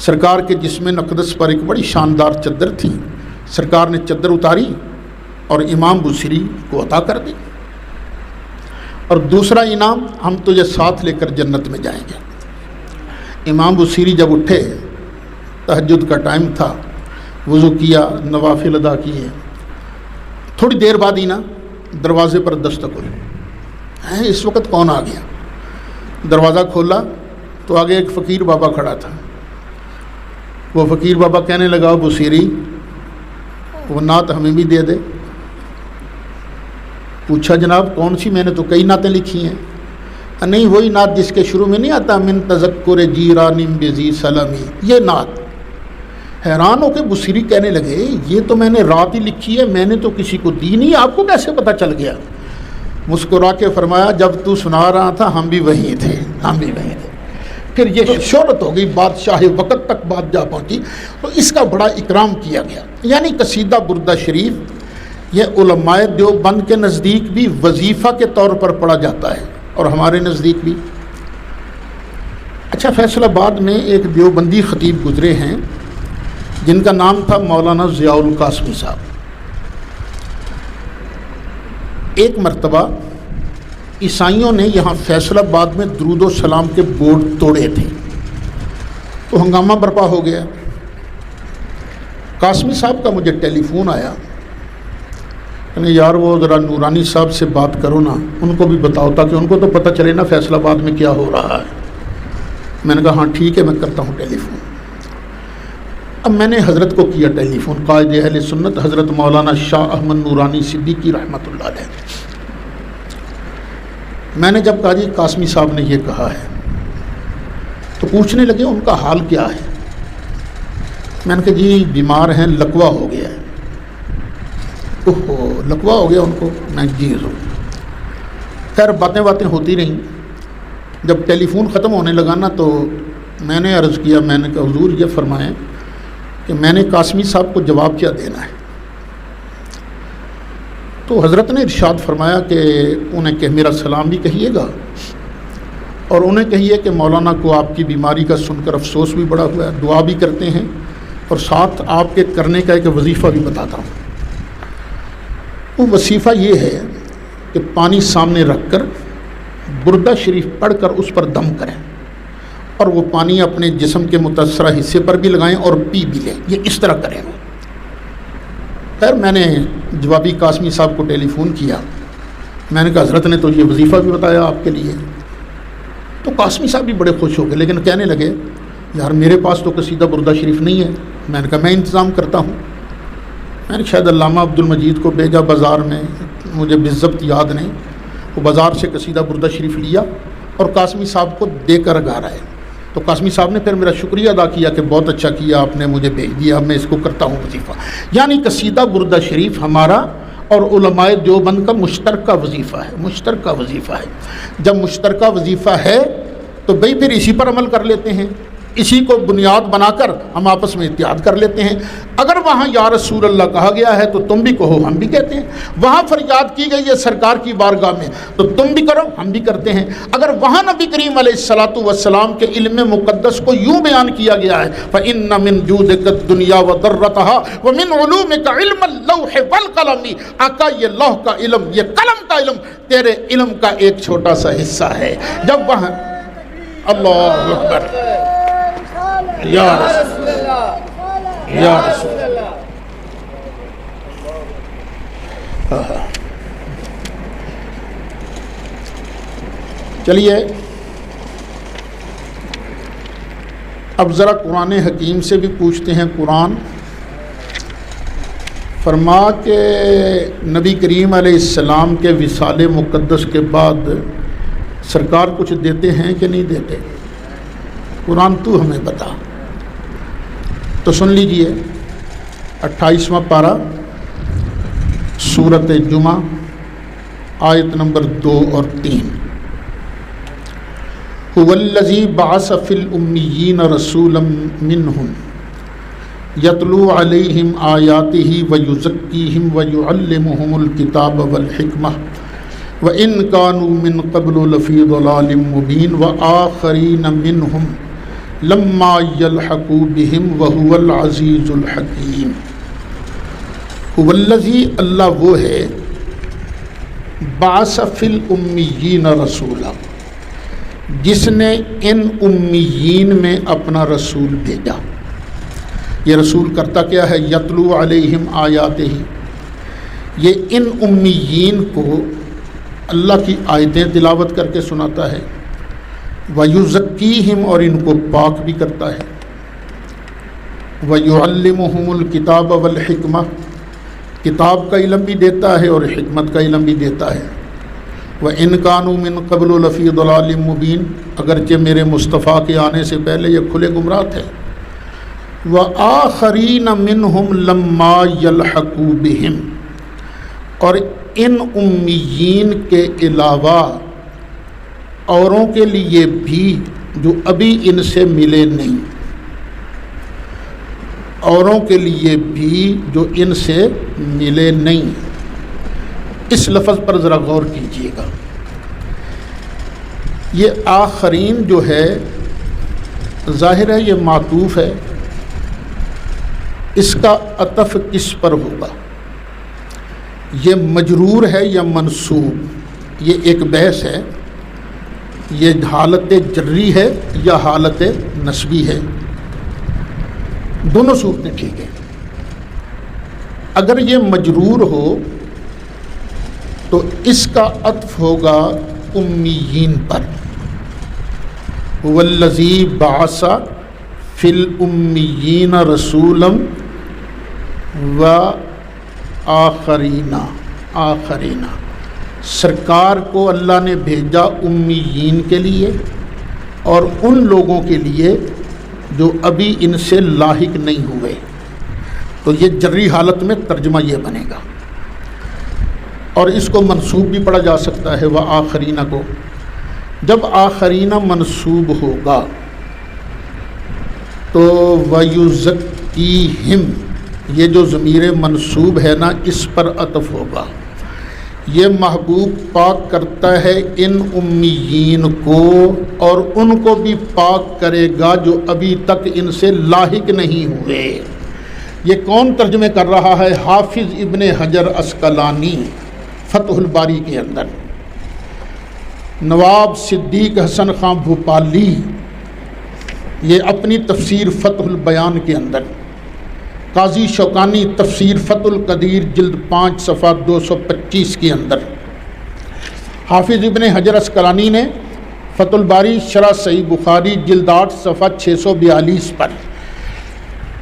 سرکار کے جسم اقدس پر ایک بڑی شاندار چادر تھی. سرکار نے چادر اتاری اور امام بصیری کو عطا کر دی. اور دوسرا انعام، ہم تجھے ساتھ لے کر جنت میں جائیں گے. امام بصیری جب اٹھے، تہجد کا ٹائم تھا، وضو کیا، نوافل ادا کیے. تھوڑی دیر بعد ہی نا دروازے پر دستک ہوئی. اس وقت کون آ گیا؟ دروازہ کھولا تو آگے ایک فقیر بابا کھڑا تھا. وہ فقیر بابا کہنے لگا، بصیری وہ نعت ہمیں بھی دے دے. پوچھا جناب کون سی؟ میں نے تو کئی نعتیں لکھی ہیں. نہیں، وہی نعت جس کے شروع میں نہیں آتا من تذکر جیران بذی سلمی، یہ نعت. حیران ہو کے بصیری کہنے لگے یہ تو میں نے رات ہی لکھی ہے، میں نے تو کسی کو دی نہیں، آپ کو کیسے پتہ چل گیا؟ مسکرا کے فرمایا جب تو سنا رہا تھا ہم بھی وہیں تھے، ہم بھی وہیں تھے۔ پھر یہ شہرت ہو گئی، بادشاہ وقت تک بات جا پہنچی، تو اس کا بڑا اکرام کیا گیا۔ یعنی قصیدہ بردہ شریف یہ علماء دیوبند کے نزدیک بھی وظیفہ کے طور پر پڑھا جاتا ہے اور ہمارے نزدیک بھی۔ اچھا، فیصل آباد میں ایک دیوبندی خطیب گزرے ہیں جن کا نام تھا مولانا ضیاء القاسمی صاحب۔ ایک مرتبہ عیسائیوں نے یہاں فیصل آباد میں درود و سلام کے بورڈ توڑے تھے، تو ہنگامہ برپا ہو گیا۔ قاسمی صاحب کا مجھے ٹیلی فون آیا کہ یار وہ ذرا نورانی صاحب سے بات کرو نا، ان کو بھی بتاؤ تاکہ ان کو تو پتہ چلے نا فیصل آباد میں کیا ہو رہا ہے۔ میں نے کہا ہاں ٹھیک ہے، میں کرتا ہوں ٹیلی فون۔ اب میں نے حضرت کو کیا ٹیلی فون، قائد اہل سنت حضرت مولانا شاہ احمد نورانی صدیقی رحمۃ اللہ علیہ۔ میں نے جب کہا جی قاسمی صاحب نے یہ کہا ہے، تو پوچھنے لگے ان کا حال کیا ہے۔ میں نے کہا جی بیمار ہیں، لقوہ ہو گیا ہے۔ اوہو، لقوہ ہو گیا ان کو؟ میں جی ہوں۔ خیر باتیں ہوتی رہیں۔ جب ٹیلی فون ختم ہونے لگا نا تو میں نے عرض کیا، میں نے کہا حضور یہ فرمائیں کہ میں نے قاسمی صاحب کو جواب کیا دینا ہے؟ تو حضرت نے ارشاد فرمایا کہ انہیں کہ میرا سلام بھی کہیے گا اور انہیں کہیے کہ مولانا کو آپ کی بیماری کا سن کر افسوس بھی بڑا ہوا ہے، دعا بھی کرتے ہیں اور ساتھ آپ کے کرنے کا ایک وظیفہ بھی بتاتا ہوں۔ وہ وظیفہ یہ ہے کہ پانی سامنے رکھ کر بردہ شریف پڑھ کر اس پر دم کریں اور وہ پانی اپنے جسم کے متاثرہ حصے پر بھی لگائیں اور پی بھی لیں، یہ اس طرح کریں۔ خیر میں نے جوابی قاسمی صاحب کو ٹیلی فون کیا، میں نے کہا حضرت نے تو یہ وظیفہ بھی بتایا آپ کے لیے۔ تو قاسمی صاحب بھی بڑے خوش ہو گئے، لیکن کہنے لگے یار میرے پاس تو قصیدہ بردہ شریف نہیں ہے۔ میں نے کہا میں انتظام کرتا ہوں۔ میں نے شاید علامہ عبد المجید کو بھیجا بازار میں، مجھے بالضبط یاد نہیں، وہ بازار سے قصیدہ بردہ شریف لیا اور قاسمی صاحب کو دے کر گا رہا ہے۔ تو قاسمی صاحب نے پھر میرا شکریہ ادا کیا کہ بہت اچھا کیا آپ نے مجھے بھیج دیا، میں اس کو کرتا ہوں وظیفہ۔ یعنی قصیدہ بردہ شریف ہمارا اور علماء دیوبند کا مشترکہ وظیفہ ہے، مشترکہ وظیفہ ہے۔ جب مشترکہ وظیفہ ہے تو بھئی پھر اسی پر عمل کر لیتے ہیں، اسی کو بنیاد بنا کر ہم آپس میں اتحاد کر لیتے ہیں۔ اگر وہاں یا رسول اللہ کہا گیا ہے تو تم بھی کہو، ہم بھی کہتے ہیں۔ وہاں فریاد کی گئی ہے سرکار کی بارگاہ میں تو تم بھی کرو، ہم بھی کرتے ہیں۔ اگر وہاں نبی کریم علیہ الصلوۃ والسلام کے علم مقدس کو یوں بیان کیا گیا ہے فَإِنَّ مِن جُودِكَ الدُّنْيَا وَضَرَّتَهَا وَمِنْ عُلُومِكَ عِلْمَ اللَّوْحِ وَالْقَلَمِ، آقا یہ لوح کا علم، یہ قلم کا علم تیرے علم کا ایک چھوٹا سا حصہ ہے۔ جب وہاں اللہ اکبر یا رسول اللہ، یا رسول اللہ۔ چلیے اب ذرا قرآن حکیم سے بھی پوچھتے ہیں۔ قرآن فرما کہ نبی کریم علیہ السلام کے وصال مقدس کے بعد سرکار کچھ دیتے ہیں کہ نہیں دیتے؟ قرآن تو ہمیں بتا۔ تو سن لیجئے 28واں پارہ سورۃ جمعہ آیت نمبر 2 اور 3۔ هو الذی بعث فی الامیین رسولا منہم یتلو علیہم آیاتہ ویزکیہم ویعلمہم الکتاب والحکمہ وَإِن كَانُوا مِن قَبْلُ لَفِي ضَلَالٍ مُّبِينٍ وَآخَرِينَ مِنْهُمْ لَمَّا يَلْحَقُوا بِهِمْ وَهُوَ الْعَزِيزُ الْحَكِيمُ۔ هُوَ الَّذِي اللہ وہ ہے بَعَثَ فِي الْأُمِّيِّينَ رَسُولًا جس نے ان امیین میں اپنا رسول بھیجا۔ یہ رسول کرتا کیا ہے؟ یتلو علیہم آیاتہ، یہ ان امیین کو اللہ کی آیتیں تلاوت کر کے سناتا ہے، وَيُزَكِّيهِمْ اور ان کو پاک بھی کرتا ہے، وَيُعَلِّمُهُمُ الْكِتَابَ وَالْحِكْمَةَ کتاب کا علم بھی دیتا ہے اور حکمت کا علم بھی دیتا ہے۔ وَإِن كَانُوا مِن قَبْلُ لَفِي ضَلَالٍ مُّبِينٍ اگرچہ میرے مصطفیٰ کے آنے سے پہلے یہ کھلے گمراہ تھے۔ وآخرین منہم لما یلحقوا بہم، اور ان امیین کے علاوہ اوروں کے لیے بھی جو ابھی ان سے ملے نہیں، اوروں کے لیے بھی جو ان سے ملے نہیں۔ اس لفظ پر ذرا غور کیجیے گا۔ یہ آخرین جو ہے ظاہر ہے یہ معطوف ہے، اس کا عطف کس پر ہوگا؟ یہ مجرور ہے یا منصوب؟ یہ ایک بحث ہے، یہ حالت جری ہے یا حالت نصبی ہے؟ دونوں صورتیں ٹھیک ہیں۔ اگر یہ مجرور ہو تو اس کا عطف ہوگا امیین پر، والذی بعث فی الامیین رسولا و آخرین، سرکار کو اللہ نے بھیجا امیین کے لیے اور ان لوگوں کے لیے جو ابھی ان سے لاحق نہیں ہوئے۔ تو یہ جری حالت میں ترجمہ یہ بنے گا، اور اس کو منصوب بھی پڑھا جا سکتا ہے وآخرین کو۔ جب آخرین منصوب ہوگا تو ویزکیہم، یہ جو ضمیر منصوب ہے نا اس پر عطف ہوگا۔ یہ محبوب پاک کرتا ہے ان امیین کو، اور ان کو بھی پاک کرے گا جو ابھی تک ان سے لاحق نہیں ہوئے۔ یہ کون ترجمے کر رہا ہے؟ حافظ ابن حجر عسقلانی فتح الباری کے اندر، نواب صدیق حسن خان بھوپالی یہ اپنی تفسیر فتح البیان کے اندر، قاضی شوکانی تفسیر فتح القدیر جلد 5 صفحہ 225 کے اندر، حافظ ابن حجر عسقلانی نے فتح الباری شرح صحیح بخاری جلد 8 صفحہ 642 پر۔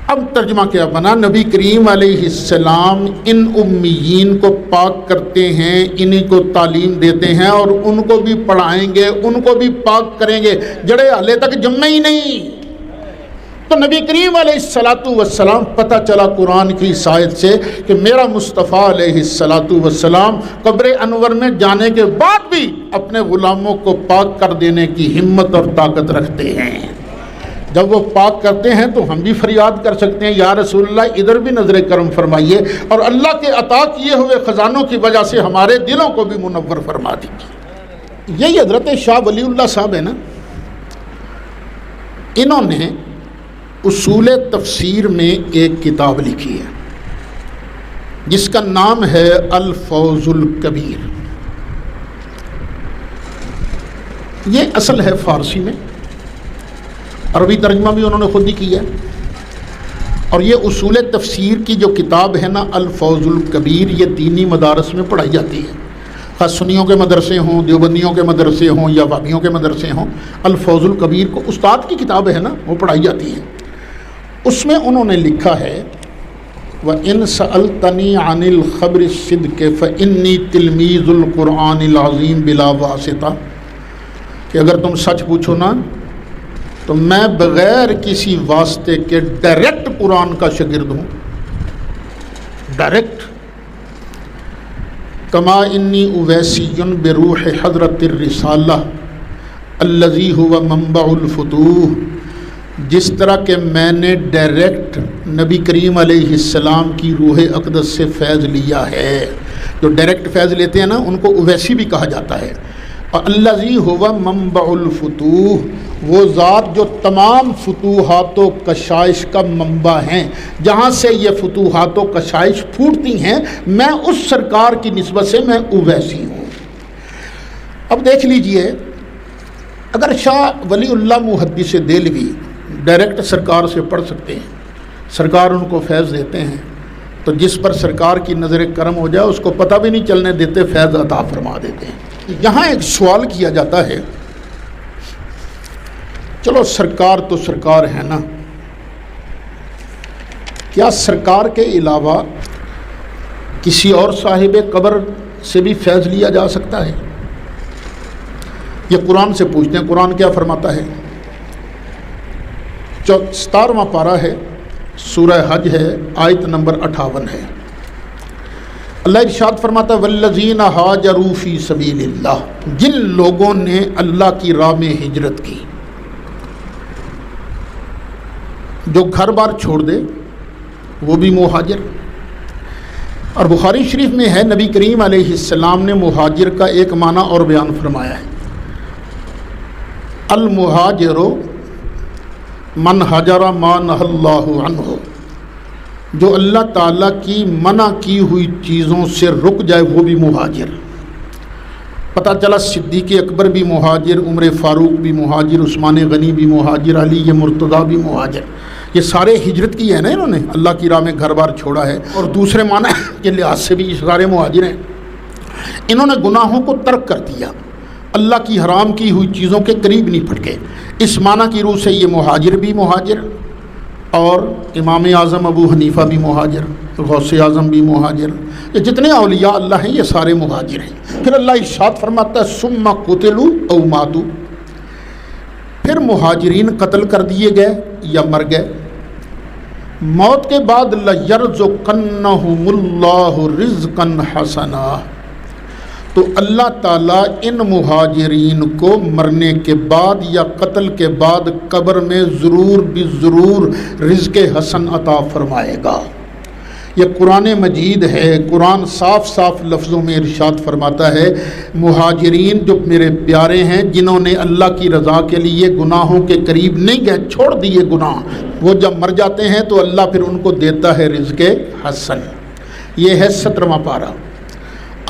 اب ترجمہ کیا بنا؟ نبی کریم علیہ السلام ان امیین کو پاک کرتے ہیں، انہی کو تعلیم دیتے ہیں، اور ان کو بھی پڑھائیں گے، ان کو بھی پاک کریں گے، جڑے حالے تک جمے ہی نہیں۔ تو نبی کریم علیہ السلام پتہ چلا قرآن کی آیت سے کہ میرا مصطفیٰ علیہ السلام قبر انور میں جانے کے بعد بھی اپنے غلاموں کو پاک کر دینے کی ہمت اور طاقت رکھتے ہیں۔ جب وہ پاک کرتے ہیں تو ہم بھی فریاد کر سکتے ہیں، یا رسول اللہ ادھر بھی نظر کرم فرمائیے، اور اللہ کے عطا کیے ہوئے خزانوں کی وجہ سے ہمارے دلوں کو بھی منور فرما دیجیے۔ یہی حضرت شاہ ولی اللہ صاحب ہے نا، انہوں نے اصول تفسیر میں ایک کتاب لکھی ہے جس کا نام ہے الفوز الکبیر۔ یہ اصل ہے فارسی میں، عربی ترجمہ بھی انہوں نے خود ہی کیا ہے، اور یہ اصول تفسیر کی جو کتاب ہے نا الفوز الکبیر، یہ دینی مدارس میں پڑھائی جاتی ہے، خاص سنیوں کے مدرسے ہوں، دیوبندیوں کے مدرسے ہوں یا وہابیوں کے مدرسے ہوں۔ الفوز الکبیر کو استاد کی کتاب ہے نا، وہ پڑھائی جاتی ہے۔ اس میں انہوں نے لکھا ہے وَإِن سَأَلْتَنِي عَنِ الْخَبْرِ الصِّدْقِ فَإِنِّي تِلْمِيذُ الْقُرْآنِ الْعَظِيمِ بِلَا وَاسِطَةٍ، کہ اگر تم سچ پوچھو نا تو میں بغیر کسی واسطے کے ڈائریکٹ قرآن کا شاگرد ہوں، ڈائریکٹ۔ کما انی اویسی بروح حضرت الرسالہ الذی هو منبع الفتوح، جس طرح کہ میں نے ڈائریکٹ نبی کریم علیہ السلام کی روح اقدس سے فیض لیا ہے۔ جو ڈائریکٹ فیض لیتے ہیں نا ان کو اویسی بھی کہا جاتا ہے۔ اور الذی هو منبع الفتوح، وہ ذات جو تمام فتوحات و کشائش کا منبع ہیں، جہاں سے یہ فتوحات و کشائش پھوٹتی ہیں، میں اس سرکار کی نسبت سے میں اویسی ہوں۔ اب دیکھ لیجئے، اگر شاہ ولی اللہ محدث دہلوی ڈائریکٹ سرکار سے پڑھ سکتے ہیں، سرکار ان کو فیض دیتے ہیں، تو جس پر سرکار کی نظر کرم ہو جائے اس کو پتہ بھی نہیں چلنے دیتے، فیض عطا فرما دیتے ہیں۔ یہاں ایک سوال کیا جاتا ہے، چلو سرکار تو سرکار ہے نا، کیا سرکار کے علاوہ کسی اور صاحب قبر سے بھی فیض لیا جا سکتا ہے؟ یہ قرآن سے پوچھتے ہیں، قرآن کیا فرماتا ہے؟ 17واں پارہ ہے سورہ حج ہے، آیت نمبر 58 ہے۔ اللہ ارشاد فرماتا ہے والذین ہاجروا فی سبیل اللہ، جن لوگوں نے اللہ کی راہ میں ہجرت کی، جو گھر بار چھوڑ دے وہ بھی مہاجر۔ اور بخاری شریف میں ہے نبی کریم علیہ السلام نے مہاجر کا ایک معنی اور بیان فرمایا ہے، المہاجر من حجر ما نہی اللہ عنہ، جو اللہ تعالیٰ کی منع کی ہوئی چیزوں سے رک جائے وہ بھی مہاجر۔ پتہ چلا صدیق اکبر بھی مہاجر، عمر فاروق بھی مہاجر، عثمان غنی بھی مہاجر، علی مرتضیٰ بھی مہاجر، یہ سارے ہجرت کی ہے نا، انہوں نے اللہ کی راہ میں گھر بار چھوڑا ہے۔ اور دوسرے معنی کے لحاظ سے بھی یہ سارے مہاجر ہیں، انہوں نے گناہوں کو ترک کر دیا، اللہ کی حرام کی ہوئی چیزوں کے قریب نہیں پھٹکے۔ اس معنی کی روح سے یہ مہاجر بھی مہاجر، اور امام اعظم ابو حنیفہ بھی مہاجر، غوث اعظم بھی مہاجر، یہ جتنے اولیاء اللہ ہیں یہ سارے مہاجر ہیں۔ پھر اللہ ارشاد فرماتا ہے ثم قتلوا او ماتوا، پھر مہاجرین قتل کر دیے گئے یا مر گئے، موت کے بعد لَيَرْزُقَنَّهُمُ اللَّهُ رِزْقًا حَسَنًا، تو اللہ تعالیٰ ان مہاجرین کو مرنے کے بعد یا قتل کے بعد قبر میں ضرور بھی ضرور رزق حسن عطا فرمائے گا۔ یہ قرآن مجید ہے، قرآن صاف صاف لفظوں میں ارشاد فرماتا ہے مہاجرین جو میرے پیارے ہیں، جنہوں نے اللہ کی رضا کے لیے گناہوں کے قریب نہیں گئے، چھوڑ دیے گناہ، وہ جب مر جاتے ہیں تو اللہ پھر ان کو دیتا ہے رزق حسن۔ یہ ہے 17واں پارہ۔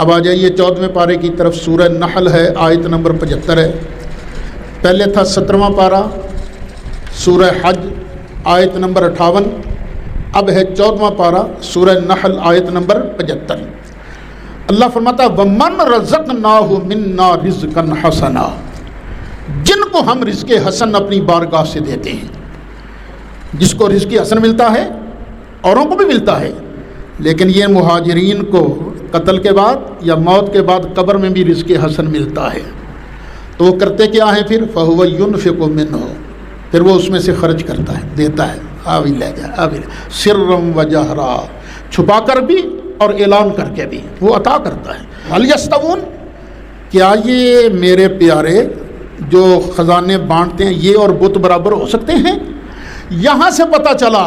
اب آ جائیے 14ویں پارے کی طرف، سورہ نحل ہے، آیت نمبر 75 ہے۔ پہلے تھا 17واں پارہ سورہ حج آیت نمبر 58، اب ہے 14واں پارہ سورہ نحل آیت نمبر 75۔ اللہ فرماتا ہے وَمَنْ رَزَقْنَاهُ مِنَّا رِزْقًا حَسَنًا، جن کو ہم رزق حسن اپنی بارگاہ سے دیتے ہیں۔ جس کو رزق حسن ملتا ہے اوروں کو بھی ملتا ہے، لیکن یہ مہاجرین کو قتل کے بعد یا موت کے بعد قبر میں بھی رزق حسن ملتا ہے، تو وہ کرتے کیا ہیں پھر فَهُوَ يُنْفِقُ مِنْهُ، پھر وہ اس میں سے خرچ کرتا ہے، دیتا ہے، آوی لے جا آوی لے، سرًا وجہرا، چھپا کر بھی اور اعلان کر کے بھی وہ عطا کرتا ہے۔ هَلْ يَسْتَوُونَ، کیا یہ میرے پیارے جو خزانے بانٹتے ہیں یہ اور بت برابر ہو سکتے ہیں؟ یہاں سے پتہ چلا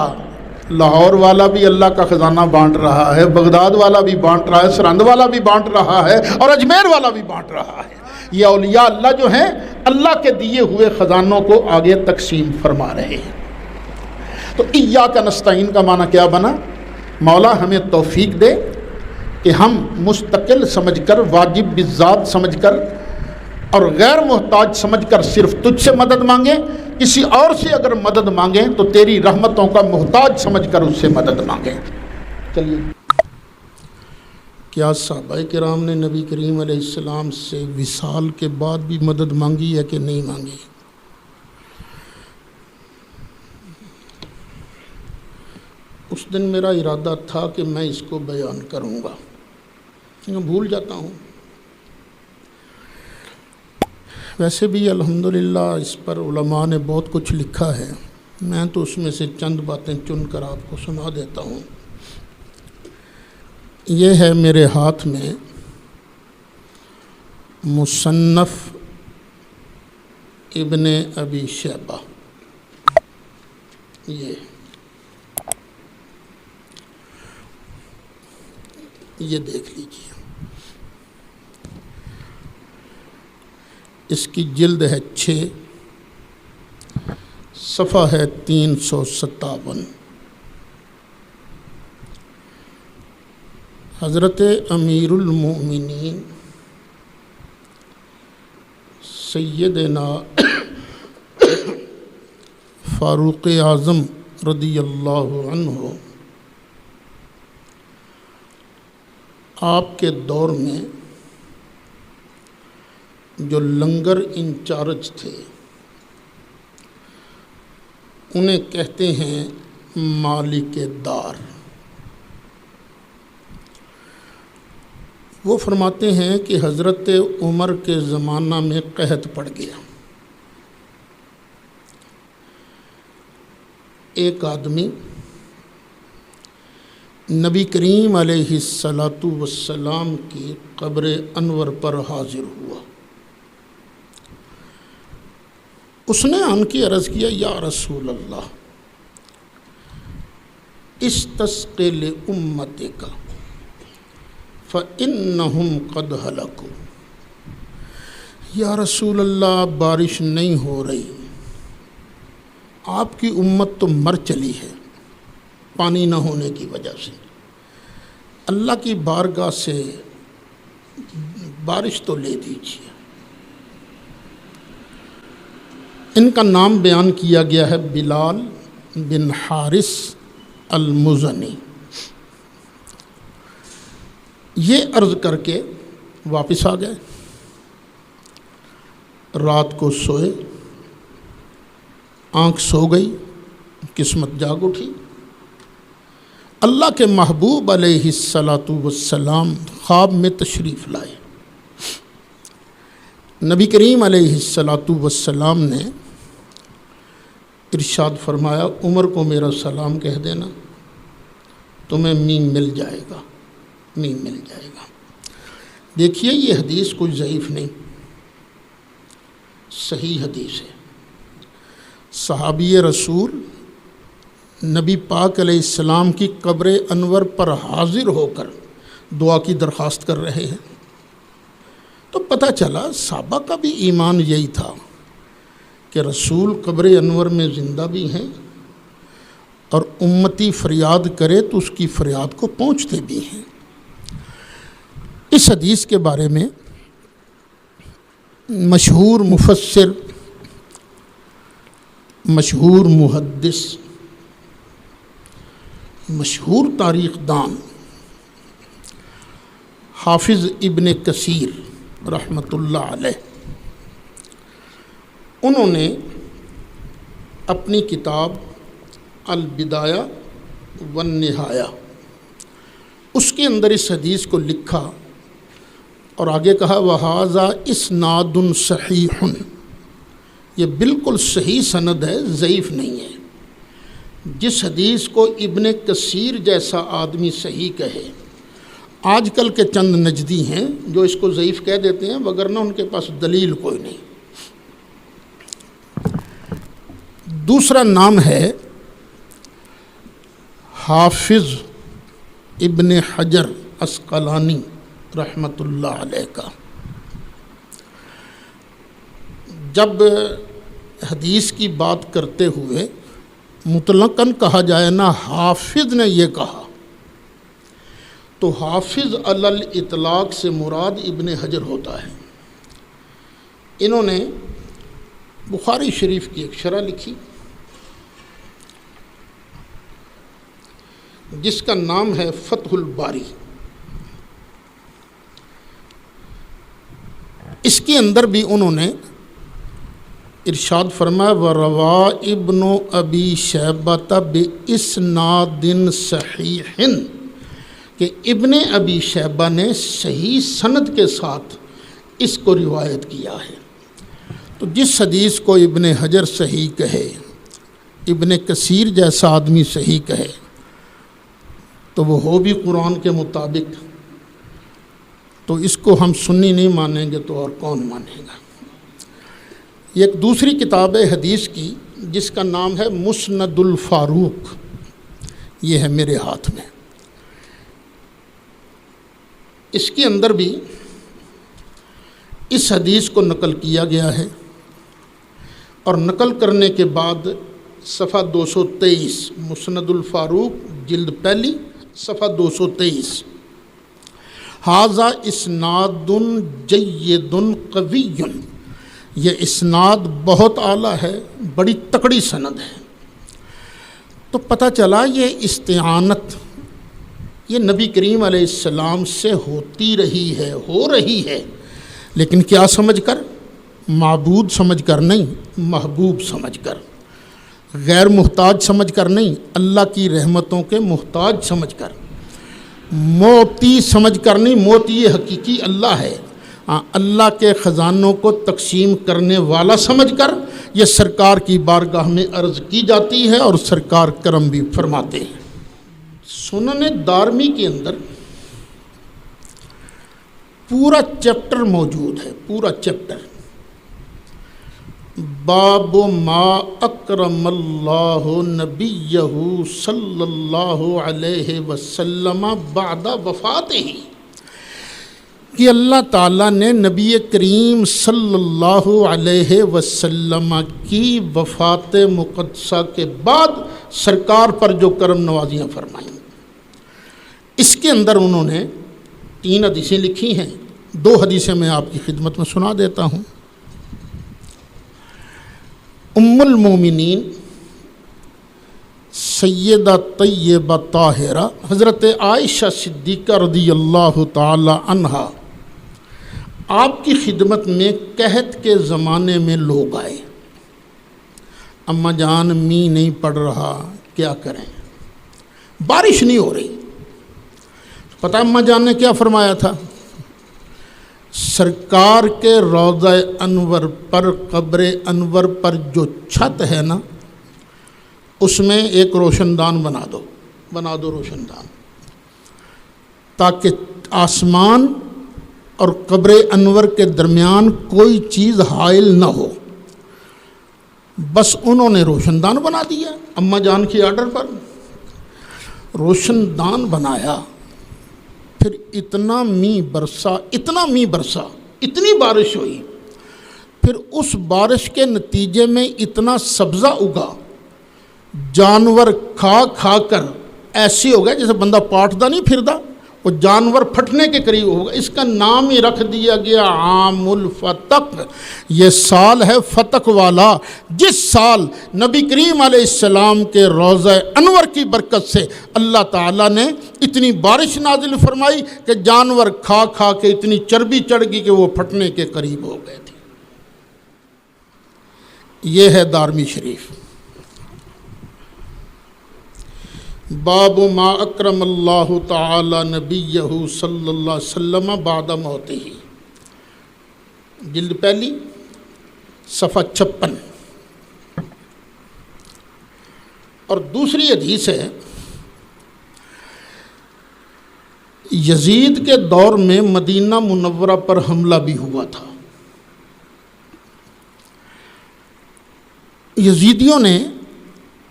لاہور والا بھی اللہ کا خزانہ بانٹ رہا ہے، بغداد والا بھی بانٹ رہا ہے، سرہند والا بھی بانٹ رہا ہے، اور اجمیر والا بھی بانٹ رہا ہے۔ یہ اولیاء اللہ جو ہیں اللہ کے دیے ہوئے خزانوں کو آگے تقسیم فرما رہے ہیں۔ تو ایاک نستعین کا معنی کیا بنا؟ مولا ہمیں توفیق دے کہ ہم مستقل سمجھ کر، واجب بالذات سمجھ کر اور غیر محتاج سمجھ کر صرف تجھ سے مدد مانگیں، کسی اور سے اگر مدد مانگیں تو تیری رحمتوں کا محتاج سمجھ کر اس سے مدد مانگیں۔ چلیے، کیا صحابہ کرام نے نبی کریم علیہ السلام سے وصال کے بعد بھی مدد مانگی ہے کہ نہیں مانگی؟ اس دن میرا ارادہ تھا کہ میں اس کو بیان کروں گا، میں بھول جاتا ہوں۔ ویسے بھی الحمدللہ اس پر علماء نے بہت کچھ لکھا ہے، میں تو اس میں سے چند باتیں چن کر آپ کو سنا دیتا ہوں۔ یہ ہے میرے ہاتھ میں مصنف ابن ابی شیبہ، یہ دیکھ لیجیے، اس کی جلد ہے 6، صفحہ ہے 357۔ حضرت امیر المؤمنین سیدنا فاروق اعظم رضی اللہ عنہ آپ کے دور میں جو لنگر انچارج تھے انہیں کہتے ہیں مالک دار۔ وہ فرماتے ہیں کہ حضرت عمر کے زمانہ میں قحط پڑ گیا، ایک آدمی نبی کریم علیہ الصلاۃ والسلام کی قبر انور پر حاضر ہوا۔ اس نے ان کی عرض کیا، یا رسول اللہ استسقِ لأمتک فإنہم قد ہلکوا۔ یا رسول اللہ بارش نہیں ہو رہی، آپ کی امت تو مر چلی ہے پانی نہ ہونے کی وجہ سے، اللہ کی بارگاہ سے بارش تو لے دیجیے۔ ان کا نام بیان کیا گیا ہے بلال بن حارث المزنی۔ یہ عرض کر کے واپس آ گئے، رات کو سوئے، آنکھ سو گئی، قسمت جاگ اٹھی۔ اللہ کے محبوب علیہ الصلاۃ والسلام خواب میں تشریف لائے۔ نبی کریم علیہ الصلاۃ والسلام نے ارشاد فرمایا، عمر کو میرا سلام کہہ دینا، تمہیں میم مل جائے گا، میم مل جائے گا۔ دیکھیے یہ حدیث کچھ ضعیف نہیں، صحیح حدیث ہے۔ صحابی رسول نبی پاک علیہ السلام کی قبر انور پر حاضر ہو کر دعا کی درخواست کر رہے ہیں، تو پتہ چلا صحابہ کا بھی ایمان یہی تھا کہ رسول قبر انور میں زندہ بھی ہیں اور امتی فریاد کرے تو اس کی فریاد کو پہنچتے بھی ہیں۔ اس حدیث کے بارے میں مشہور مفسر، مشہور محدث، مشہور تاریخ دان حافظ ابن کثیر رحمۃ اللہ علیہ، انہوں نے اپنی کتاب البدایہ والنہایہ اس کے اندر اس حدیث کو لکھا اور آگے کہا وَهَذَا إِسْنَادٌ صَحِيحٌ، یہ بالکل صحیح سند ہے، ضعیف نہیں ہے۔ جس حدیث کو ابن کثیر جیسا آدمی صحیح کہے، آج کل کے چند نجدی ہیں جو اس کو ضعیف کہہ دیتے ہیں، وگرنہ ان کے پاس دلیل کوئی نہیں۔ دوسرا نام ہے حافظ ابن حجر عسقلانی رحمۃ اللہ علیہ کا۔ جب حدیث کی بات کرتے ہوئے مطلقاً کہا جائے نا حافظ نے یہ کہا، تو حافظ علی الاطلاق سے مراد ابن حجر ہوتا ہے۔ انہوں نے بخاری شریف کی ایک شرح لکھی جس کا نام ہے فتح الباری۔ اس کے اندر بھی انہوں نے ارشاد فرمایا وَرَوَا ابن ابی شیبۃ بِإِسْنَادٍ صَحِیحٍ، کہ ابن ابی شیبہ نے صحیح سند کے ساتھ اس کو روایت کیا ہے۔ تو جس حدیث کو ابن حجر صحیح کہے، ابن کثیر جیسا آدمی صحیح کہے، تو وہ ہو بھی قرآن کے مطابق، تو اس کو ہم سنی نہیں مانیں گے تو اور کون مانے گا۔ یہ ایک دوسری کتاب ہے حدیث کی جس کا نام ہے مسند الفاروق، یہ ہے میرے ہاتھ میں۔ اس کے اندر بھی اس حدیث کو نقل کیا گیا ہے، اور نقل کرنے کے بعد صفحہ 223 مسند الفاروق جلد پہلی صفحہ 223 ھذا اسناد جید قوی، یہ اسناد بہت اعلیٰ ہے، بڑی تکڑی سند ہے۔ تو پتہ چلا یہ استعانت یہ نبی کریم علیہ السلام سے ہوتی رہی ہے، ہو رہی ہے، لیکن کیا سمجھ کر؟ معبود سمجھ کر نہیں، محبوب سمجھ کر، غیر محتاج سمجھ کر نہیں، اللہ کی رحمتوں کے محتاج سمجھ کر، موتی سمجھ کر نہیں، موتی حقیقی اللہ ہے، اللہ کے خزانوں کو تقسیم کرنے والا سمجھ کر یہ سرکار کی بارگاہ میں عرض کی جاتی ہے، اور سرکار کرم بھی فرماتے ہیں۔ سنن دارمی کے اندر پورا چیپٹر موجود ہے، پورا چیپٹر، باب ما اکرم اللہ نبیہ صلی اللہ علیہ وسلم بعد وفاتہ، کہ اللہ تعالیٰ نے نبی کریم صلی اللہ علیہ وسلم کی وفات مقدسہ کے بعد سرکار پر جو کرم نوازیاں فرمائیں۔ اس کے اندر انہوں نے 3 حدیثیں لکھی ہیں، 2 حدیثیں میں آپ کی خدمت میں سنا دیتا ہوں۔ ام المومنین سیدہ طیبہ طاہرہ حضرت عائشہ صدیقہ رضی اللہ تعالی عنہا، آپ کی خدمت میں قحط کے زمانے میں لوگ آئے، اماں جان می نہیں پڑ رہا، کیا کریں، بارش نہیں ہو رہی۔ پتہ اماں جان نے کیا فرمایا تھا؟ سرکار کے روضہ انور پر، قبر انور پر جو چھت ہے نا، اس میں ایک روشن دان بنا دو روشن دان، تاکہ آسمان اور قبر انور کے درمیان کوئی چیز حائل نہ ہو۔ بس انہوں نے روشن دان بنا دیا، اماں جان کی آرڈر پر روشن دان بنایا۔ پھر اتنا می برسا، اتنی بارش ہوئی، پھر اس بارش کے نتیجے میں اتنا سبزہ اگا، جانور کھا کر ایسے ہو گیا جیسے بندہ پاٹدا نہیں پھردا، وہ جانور پھٹنے کے قریب ہوگا۔ اس کا نام ہی رکھ دیا گیا عام الفتق، یہ سال ہے فتق والا، جس سال نبی کریم علیہ السلام کے روضہ انور کی برکت سے اللہ تعالیٰ نے اتنی بارش نازل فرمائی کہ جانور کھا کے اتنی چربی چڑھ گئی کہ وہ پھٹنے کے قریب ہو گئے تھے۔ یہ ہے دارمی شریف۔ باب ما اکرم اللہ تعالی نبیہ صلی اللہ علیہ وسلم بعد موتہ، جلد پہلی، صفحہ 56۔ اور دوسری حدیث ہے، یزید کے دور میں مدینہ منورہ پر حملہ بھی ہوا تھا۔ یزیدیوں نے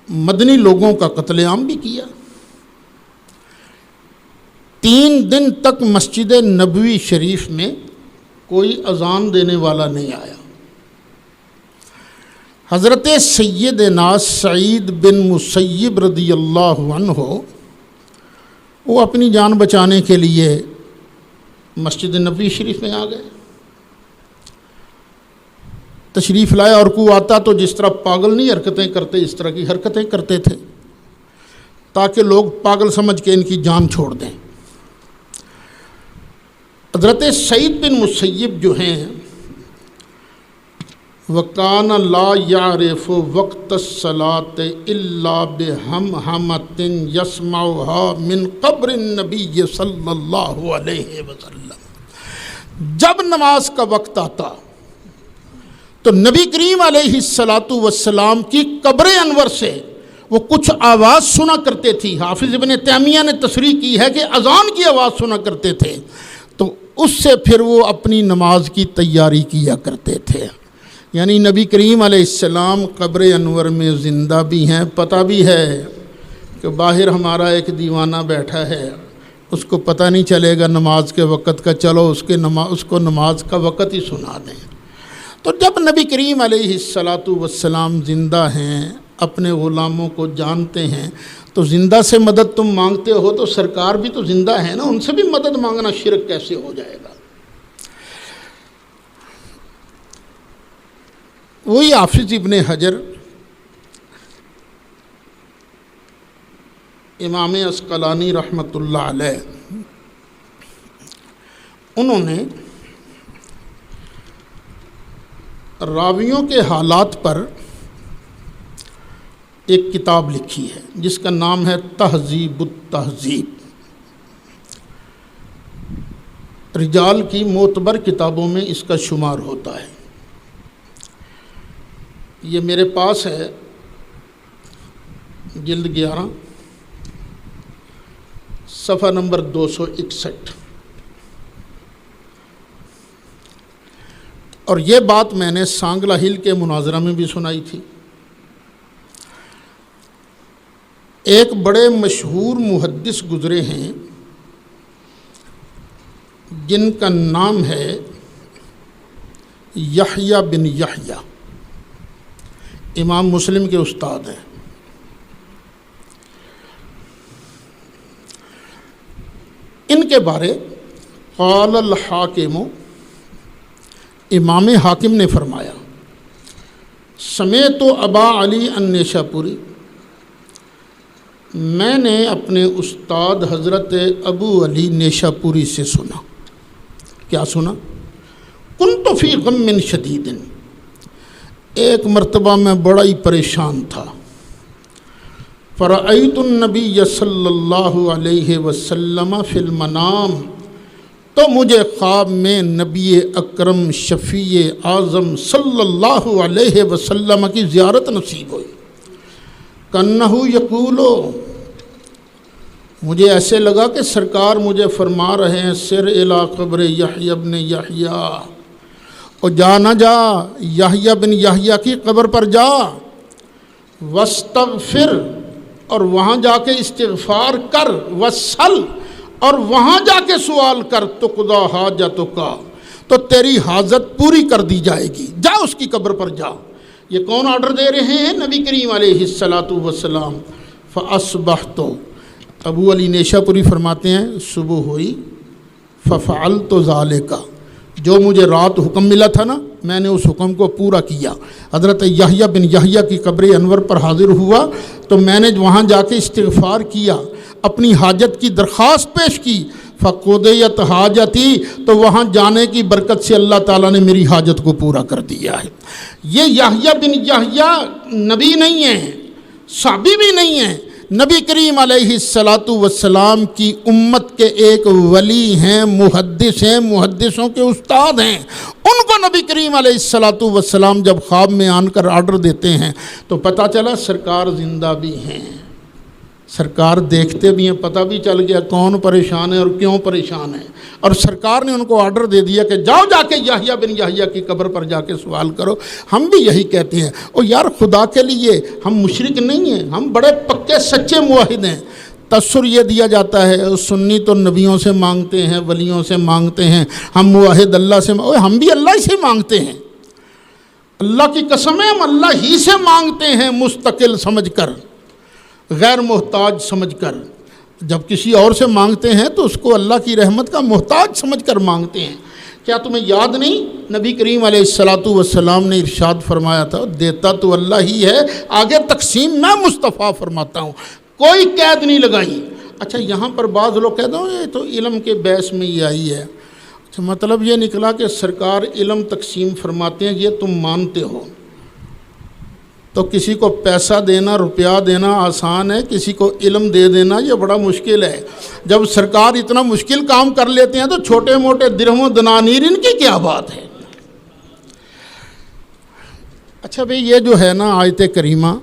مدنی لوگوں کا قتل عام بھی کیا۔ 3 دن تک مسجد نبوی شریف میں کوئی اذان دینے والا نہیں آیا۔ حضرت سیدنا سعید بن مسیب رضی اللہ عنہ، وہ اپنی جان بچانے کے لیے مسجد نبوی شریف میں آ گئے، تشریف لایا، اور کوئی آتا تو جس طرح پاگل نہیں حرکتیں کرتے اس طرح کی حرکتیں کرتے تھے، تاکہ لوگ پاگل سمجھ کے ان کی جان چھوڑ دیں۔ حضرت سعید بن مسیب جو ہیں، وَكَانَ لَا يَعْرِفُ وَقْتَ الصَّلَاةِ إِلَّا بِهَمْهَمَةٍ يَسْمَعُهَا مِنْ قَبْرِ النَّبِيِّ صلی اللہ علیہ وسلم۔ جب نماز کا وقت آتا تو نبی کریم علیہ السلام کی قبر انور سے وہ کچھ آواز سنا کرتے تھی۔ حافظ ابن تیمیہ نے تصریح کی ہے کہ اذان کی آواز سنا کرتے تھے، تو اس سے پھر وہ اپنی نماز کی تیاری کیا کرتے تھے۔ یعنی نبی کریم علیہ السلام قبر انور میں زندہ بھی ہیں، پتہ بھی ہے کہ باہر ہمارا ایک دیوانہ بیٹھا ہے، اس کو پتہ نہیں چلے گا نماز کے وقت کا، چلو اس کو نماز کا وقت ہی سنا دیں۔ تو جب نبی کریم علیہ السلام زندہ ہیں، اپنے غلاموں کو جانتے ہیں، تو زندہ سے مدد تم مانگتے ہو تو سرکار بھی تو زندہ ہے نا، ان سے بھی مدد مانگنا شرک کیسے ہو جائے گا؟ وہی حافظ ابن حجر، امام عسقلانی رحمۃ اللہ علیہ، انہوں نے راویوں کے حالات پر ایک کتاب لکھی ہے جس کا نام ہے تہذیب التہذیب۔ رجال کی معتبر کتابوں میں اس کا شمار ہوتا ہے۔ یہ میرے پاس ہے، جلد 11، صفحہ نمبر 261۔ اور یہ بات میں نے سانگلہ ہل کے مناظرہ میں بھی سنائی تھی۔ ایک بڑے مشہور محدث گزرے ہیں جن کا نام ہے یحییٰ بن یحییٰ، امام مسلم کے استاد ہیں۔ ان کے بارے قال الحاکم، امام حاکم نے فرمایا، سمیت ابا علی النیشاپوری، میں نے اپنے استاد حضرت ابو علی نیشاپوری سے سنا۔ کیا سنا؟ کنت فی غم شدید، ایک مرتبہ میں بڑا ہی پریشان تھا۔ فرأیت النبی صلی اللہ علیہ وسلم فی المنام، تو مجھے خواب میں نبی اکرم شفیع اعظم صلی اللہ علیہ وسلم کی زیارت نصیب ہوئی۔ کَأَنَّهُ یقول، مجھے ایسے لگا کہ سرکار مجھے فرما رہے ہیں سر الی قبر یحییٰ بن یحییٰ، اور جا نہ جا یحییٰ بن یحییٰ کی قبر پر جا، واستغفر، اور وہاں جا کے استغفار کر، وصل، اور وہاں جا کے سوال کر، تقضی حاجتک، تو تیری حاجت پوری کر دی جائے گی، جا اس کی قبر پر جا۔ یہ کون آرڈر دے رہے ہیں؟ نبی کریم علیہ السلام۔ فاصبحت، ابو علی نیشاپوری فرماتے ہیں صبح ہوئی، ففعلت ذالک، جو مجھے رات حکم ملا تھا نا، میں نے اس حکم کو پورا کیا۔ حضرت یحییٰ بن یحییٰ کی قبر انور پر حاضر ہوا تو میں نے وہاں جا کے استغفار کیا، اپنی حاجت کی درخواست پیش کی۔ فقضیت حاجتی، تو وہاں جانے کی برکت سے اللہ تعالیٰ نے میری حاجت کو پورا کر دیا ہے۔ یہ یحییٰ بن یحییٰ نبی نہیں ہیں، صحابی بھی نہیں ہیں، نبی کریم علیہ السلام کی امت کے ایک ولی ہیں، محدث ہیں، محدثوں کے استاد ہیں۔ ان کو نبی کریم علیہ السلام جب خواب میں آن کر آرڈر دیتے ہیں تو پتہ چلا سرکار زندہ بھی ہیں، سرکار دیکھتے بھی ہیں، پتہ بھی چل گیا کون پریشان ہے اور کیوں پریشان ہے، اور سرکار نے ان کو آرڈر دے دیا کہ جاؤ جا کے یحییٰ بن یحییٰ کی قبر پر جا کے سوال کرو۔ ہم بھی یہی کہتے ہیں، اور یار خدا کے لیے ہم مشرک نہیں ہیں، ہم بڑے پکے سچے موحد ہیں۔ تصور یہ دیا جاتا ہے سنی تو نبیوں سے مانگتے ہیں، ولیوں سے مانگتے ہیں، ہم موحد اللہ سے ہم بھی اللہ ہی سے مانگتے ہیں۔ اللہ کی قسم ہے، ہم اللہ ہی سے مانگتے ہیں، مستقل سمجھ کر، غیر محتاج سمجھ کر۔ جب کسی اور سے مانگتے ہیں تو اس کو اللہ کی رحمت کا محتاج سمجھ کر مانگتے ہیں۔ کیا تمہیں یاد نہیں نبی کریم علیہ السلام نے ارشاد فرمایا تھا، دیتا تو اللہ ہی ہے، آگے تقسیم میں مصطفیٰ فرماتا ہوں، کوئی قید نہیں لگائی۔ اچھا یہاں پر بعض لوگ کہتے ہیں یہ تو علم کے بیس میں یہ آئی ہے، اچھا مطلب یہ نکلا کہ سرکار علم تقسیم فرماتے ہیں، یہ تم مانتے ہو۔ تو کسی کو پیسہ دینا، روپیہ دینا آسان ہے، کسی کو علم دے دینا یہ بڑا مشکل ہے۔ جب سرکار اتنا مشکل کام کر لیتے ہیں تو چھوٹے موٹے درہم و دنانیر ان کی کیا بات ہے۔ اچھا بھئی یہ جو ہے نا آیت کریمہ